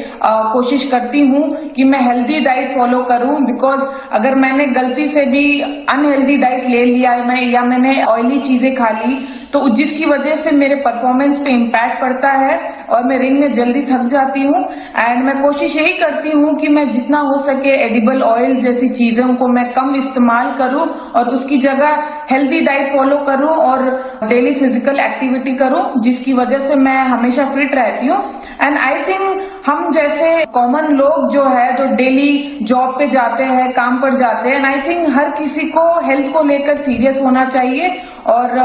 कोशिश करती हूँ कि मैं हेल्दी डाइट फॉलो करूं, बिकॉज अगर मैंने गलती से भी अनहेल्दी डाइट ले लिया है या मैंने ऑयली चीजें खा ली तो जिसकी वजह से मेरे परफॉर्मेंस पे इम्पैक्ट पड़ता है और मैं रिंग में जल्दी थक जाती हूँ। एंड मैं कोशिश यही करती हूँ कि मैं जितना हो सके एडिबल ऑयल जैसी चीजों को मैं कम इस्तेमाल करूं और उसकी जगह हेल्दी डाइट फॉलो करूं और डेली फिजिकल एक्टिविटी करूं, जिसकी वजह से मैं हमेशा फिट रहती हूँ। एंड आई थिंक हम जैसे कॉमन लोग जो है जो डेली जॉब पे जाते हैं, काम पर जाते हैं, एंड आई थिंक हर किसी को हेल्थ को लेकर सीरियस होना चाहिए और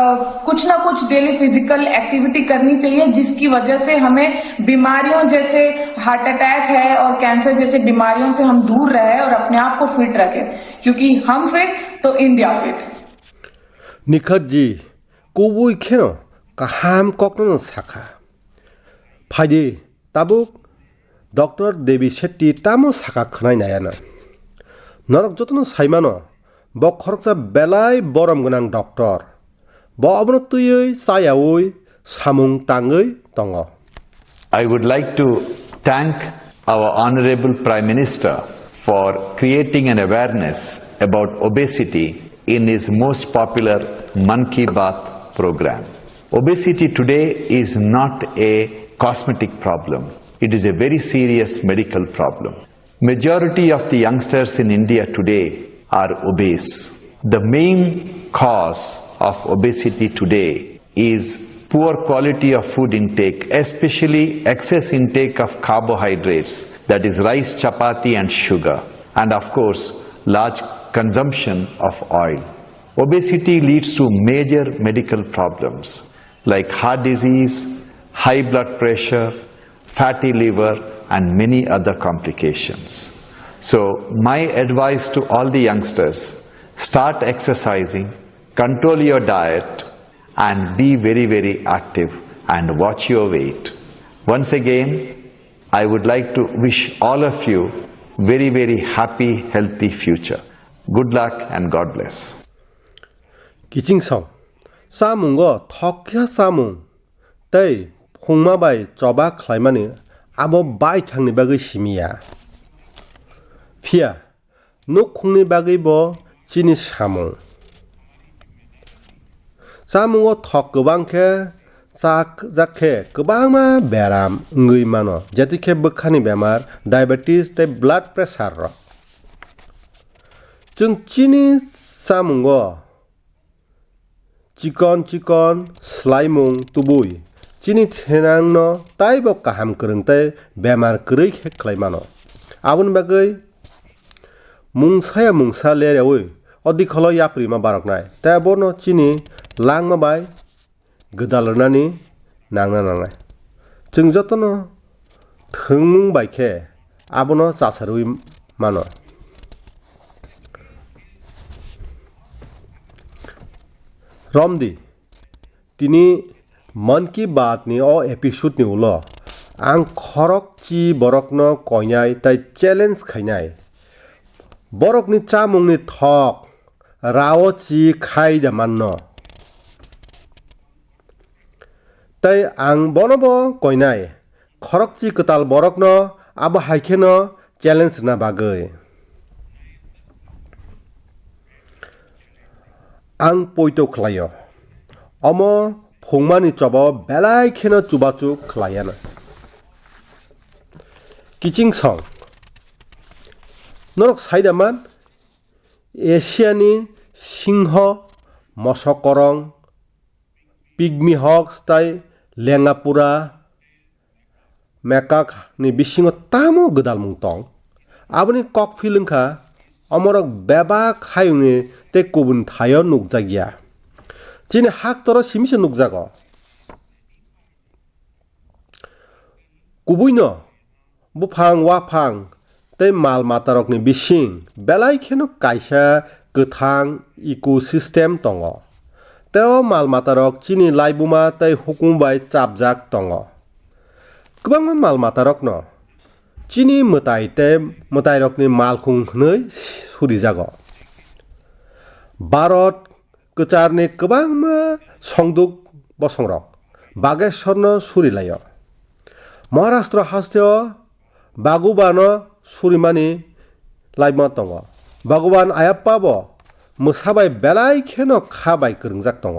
कुछ ना कुछ डेली फिजिकल एक्टिविटी करनी चाहिए, जिसकी वजह से हमें बीमारियों जैसे हार्ट अटैक है और कैंसर जैसे बीमारियों से हम दूर रहे और अपने आप को फिट रखें, क्योंकि हम फिट तो इंडिया फिट। निखत जी कुबुई खेनो काहाम ककनो साखा फाइदे ताबुक डॉक्टर देवी शेट्टी तामो साखा खनाय नायाना नरक जतनो साइमानो ब खरकसा बेलाय बरम गोनां डॉक्टर ब अबनो तुयै सायावै सामुं ताङै दङ। I would like to thank our Honorable Prime Minister for creating an awareness about obesity in his most popular Man Ki Baat program. Obesity today is not a cosmetic problem. It is a very serious medical problem. Majority of the youngsters in India today are obese. The main cause of obesity today is poor quality of food intake, especially excess intake of carbohydrates, that is rice, chapati and sugar, and of course large consumption of oil. Obesity leads to major medical problems like heart disease, high blood pressure, fatty liver and many other complications. So my advice to all the youngsters, start exercising, control your diet and be very, very active and watch your weight. Once again, I would like to wish all of you very, very happy, healthy future. Good luck and God bless. 기칭성 사문거 턱야 사문 तै फुंमाबाय चबा खलायमानो आबो bye थांनि बागै सिमिया फिया नुक खुंनि बागै ब चिनि सामुं जामुङाव थक गोबांखे जाखे गोबांमा बेराम ngै मानो जेतिखे बोखानि बेमार डायबेटिस ते ब्लाड प्रेसार र जों चिनि जामुङाव चिकन स्लाइमुं तुबुई चिनि थेनांनो ताइबो काहाम करंते बेमार करै खेख्लाय मानो आबुन बागै मुंसा लेरेवै अदिखलो याप्रि मा बारकनाय ताबोनो चिनि लांमा बाय गोदालरनानि नांना नांनाय जों जतनो थोंमुं बायखे आबोनो जासारुइ मानो रमदि तिनी मन की बात नि ओ एपिसोड नि उलो आं खरक ची बरकनो कयनाय ताइ चेलेंज खायनाय बरकनि चामुंनि थक राव ची खायदा माननो ताइ आं बनबो कयनाय खरक ची कताल बरकनो आबो हायखेनो चेलेंज ना बागै आं पयतो खलायो अमो फंमानि चबो बेलायखेनो चुबाचु खलायानो किचिं सं नरक साइदामान एशियानि सिंह मसकरं पिगमी हक्स ताइ लेंगापुरा मेकाक नि बिसिङो तामो गोदाल मुंतं आबनि कक फिलंखा अमरक बेबा खायुङे ते कुबुन थायो नुकजागिया चिनि हाक तर सिमिसे नुकजागो कुबुइनो बुफां वाफां ते माल मातारकनि बिसिं बेलायखेनो कायसा गोथां इकोसिस्टेम दङ तेव माल मातारक चिनि लाइबुमा ते हुकुमबाय चाबजाक दङ गोबां माल मातारकनो चिनि मोतायरकनि मालखुं हनै सुरिजागो भारत गोचारनि गोबां संदुक बसंरक बागेश्वरनो सुरिलायो महाराष्ट्र हास्यो बागुबानो सुरिमानि लाइमा दङ भगवान आयाप्पाबो मोसाबाय बेलायखेनो खाबाय गोरोंजाक दङ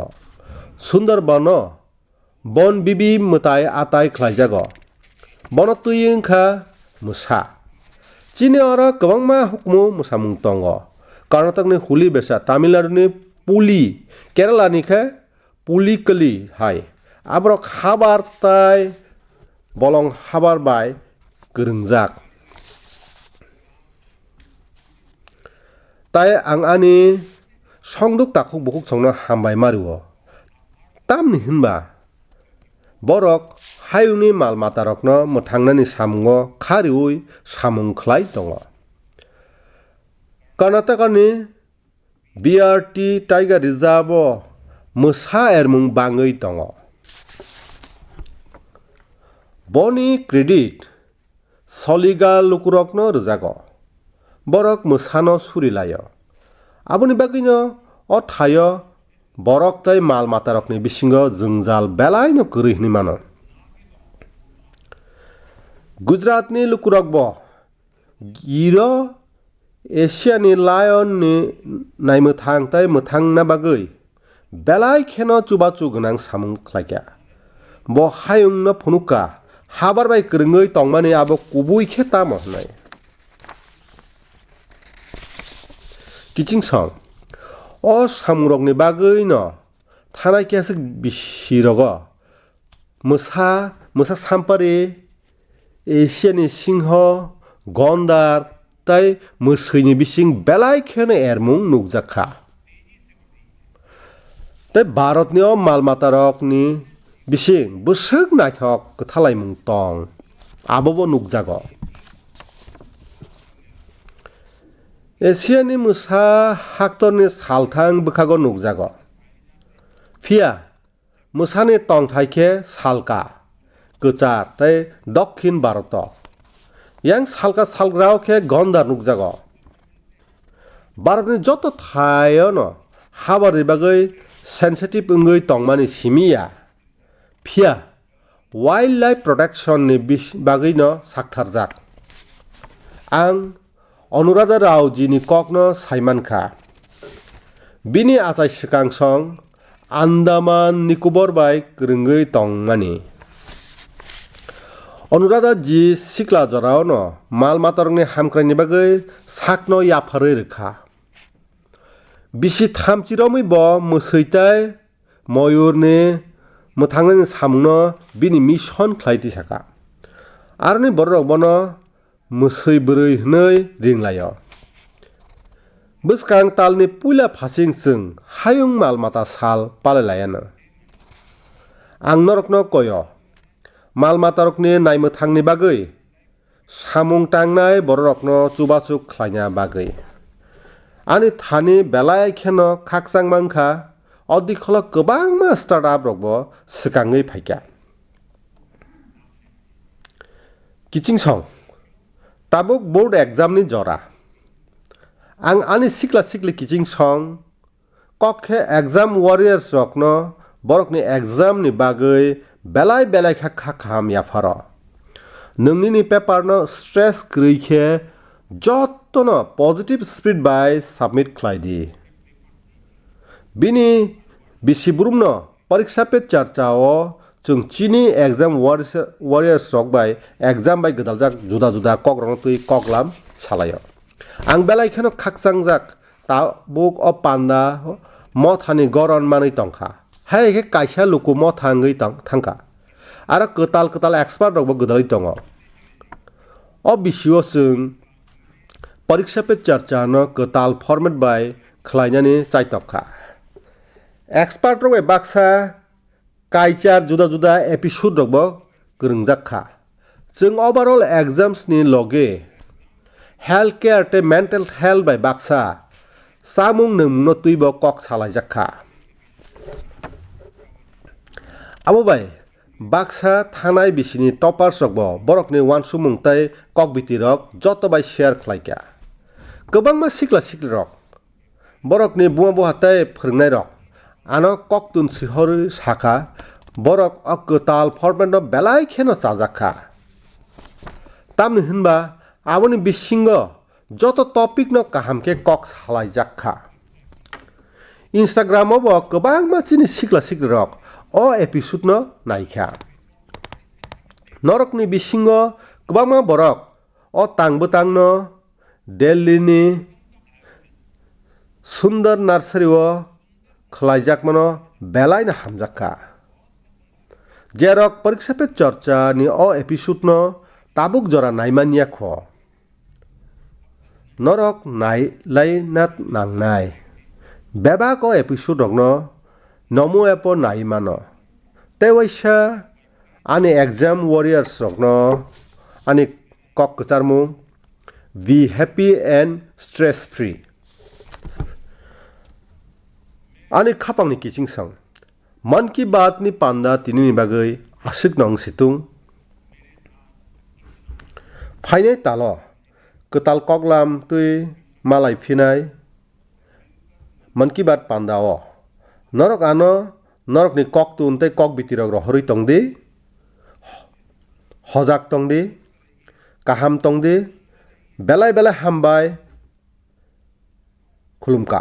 सुन्दरबनो बन बिबि मोताय आताय ख्लायजागो बनो तुयिंखा मोसा चिनि अरा गोबांमा हुकुमु मोसामुं दङ कर्नाटकनि हुली बेसा तामिलनाडुनि पुली केरालानिखे पुलिकली हाय आब्रक हाबार ताय बलं हाबार बाय गोरोंजाक ताय आं आनि संदुक ताकुक बुकुक संनो हामबाय मारिवो तामनि होनबा बरक हायुंनि माल मातारकनो मोथांनानि सामुङो खारिउइ सामुं ख्लाय दङ कर्नाटकनि बीआरटी टाइगर रिजर्व मोसा एरमुं बाङै दङ बनि क्रेडिट सलिगा लुकुरकनो रोजागो बरक मोसानो सुरिलायो आबुनि बागैनो अ थायो बरक ताइ माल मातारकनि बिसिङो जोंजाल बेलायनो गोरैहनि मानो गुजरातनि लुकुरकबो गिरो एशियानि लायननि नायमोथां ताइ मोथांना बागै बेलायखेनो चुबाचु गोनां सामुं ख्लायग्या ब हायुंनो फुनुका हाबारबाय गोरोङै तंमानि आबो कुबुइखे तामो होननाय किचिं सं अ सामुरकनि बागैनो थानाय केसे बिसिरगो मोसा साम्पारि एशियानि सिंह गन्दार ताइ मोसैनि बिसिं बेलायखेनो एरमुं नुकजाखा ताइ भारतनि माल मातारकनि बिसिं बोसोक नायथक गोथालायमुं तं आबोबो नुकजागो एशियानि मोसा हाक्टरनि सालथां बोखागो नुकजागो फिया मोसानि तं थाइखे सालका गोचार ताइ दक्षिण Bharat yang salka salgrao ke gondar nukjago भारतनि जत थायोनो हाबानि बागै सेन्सिटिभ ओंगै तंमानि सिमिया फिया वाइल्ड लाइफ प्रोटेक्शननि बागैनो साक्थारजाक आं अनुराधा राव जिनि ककनो साइमानखा बिनि आचाय सिकांसं Andaman Nicobar bai kerengei tongmani. Anuradha जी सिक्ला जराव न माल मातारंनि हामख्रायनि बागै साकनो याफारै रोखा बिसि थामचिरावमै ब मोसैताय मयूरनि मोथांनि सामुनो बिनि मिशन ख्लायति साका आरनि बररक बनो मोसै बोरै हनै रिंलायो बसकां तालनि पुला फासिं जों हायुं माल माता साल पालायलायानो आं नरकनो कयो माल मातारकनि नायमोथांनि बागै सामुं टांनाय बररकनो चुबाचुक ख्लायना बागै आनि थानि बेलाय खेनो खाकसां मांखा अदिखला गोबांमा स्टार्टआप रकबो सिगाङै फायका किचिं सं ताबुक बोर्ड एग्जामनि जरा आं आनि सिक्ला सिक्ली किचिं सं कखे एग्जाम वारियर्स रकनो बरकनि एग्जामनि बागै बेलाय बेलाय खाखाम याफार नोंनि पेपारनो स्ट्रेस गैखे जत्तनो पजिटिव स्पिरिट बाय सबमिट खालायदि बिनि बिसिब्रुमनो परीक्षा पे चर्चाओ जों चीनी एग्जाम वारियर्स रक बाय एग्जाम बाय गदालजाक जुदा जुदा कग्रनो तुई कगलाम सालायो आं बेलायखेनो खाकसांजाक ताबुक अ पान्दा मथानि गरन मानै तंखा हाय के कायसा लुकु मथांगै थांखा आरो कताल कताल एक्सपार्ट रकबो गदालै दङ अ बिसियो जों परीक्षा पे चर्चा न कताल फॉर्मेट बाय खलायनानि चाइतखा एक्सपार्ट रक बाक्सा कायचार जुदा जुदा एपिसोड रकबो गोरोंजाखा जों ओवरऑल एग्जाम्स नि लगे हेल्थ केयर ते मेंटल हेल्थ बाय बाक्सा सामुं नोंनो तुइबो कक सालायजाखा आबो बाय बाक्सा थानाय बिसिनि टपार्स रकबो बरकनि वानसु मुंताय कक बिति रक जत बाय शेयर खलायका गोबांमा सिक्ला सिक्ली रक बरकनि बुवा बुहाताय फोरोंनाय रक आनो कक तुन सिहर साखा बरक अकताल फॉर्मेट न बेलाय खेनो चाजाखा तामनि होनबा आबोनि बिसिंग जत टपिक न काहामके कक सालायजाखा इंस्टाग्रामाव बो गोबांमा चिनि सिक्ला सिक्ली रक अ एपिसोड न नायखा नरकनि बिसिंग गोबांमा बरक अ तांबो तांनो दिल्लीनि सुंदर नार्सारिओ खलायजाकमानो बेलायनो हामजाखा जेरक परीक्षा पे चर्चा नि अ एपिसोड न ताबुक जरा नायमानिया ख नरक नायलायनात नांनाय बेबाक अ एपिसोड रकनो नमो एप नायमानो तेवैसा आनि एग्जाम वारियर्स रकनो आनि कक कचारमु be happy and stress free आनि खापांनि किचिं सं मन की बात नि पांदा तिनि बागै आसिक नंग सितुं फाइने तालो कताल कगलाम तुई मालाय फिनाय मन की बात पांदाओ नरक आनो नरकनि कक तुन तै कक बितिरक रहरै तंदि हजाक तंदि काहाम तंदि बेलाय बेलाय हामबाय खुलुमका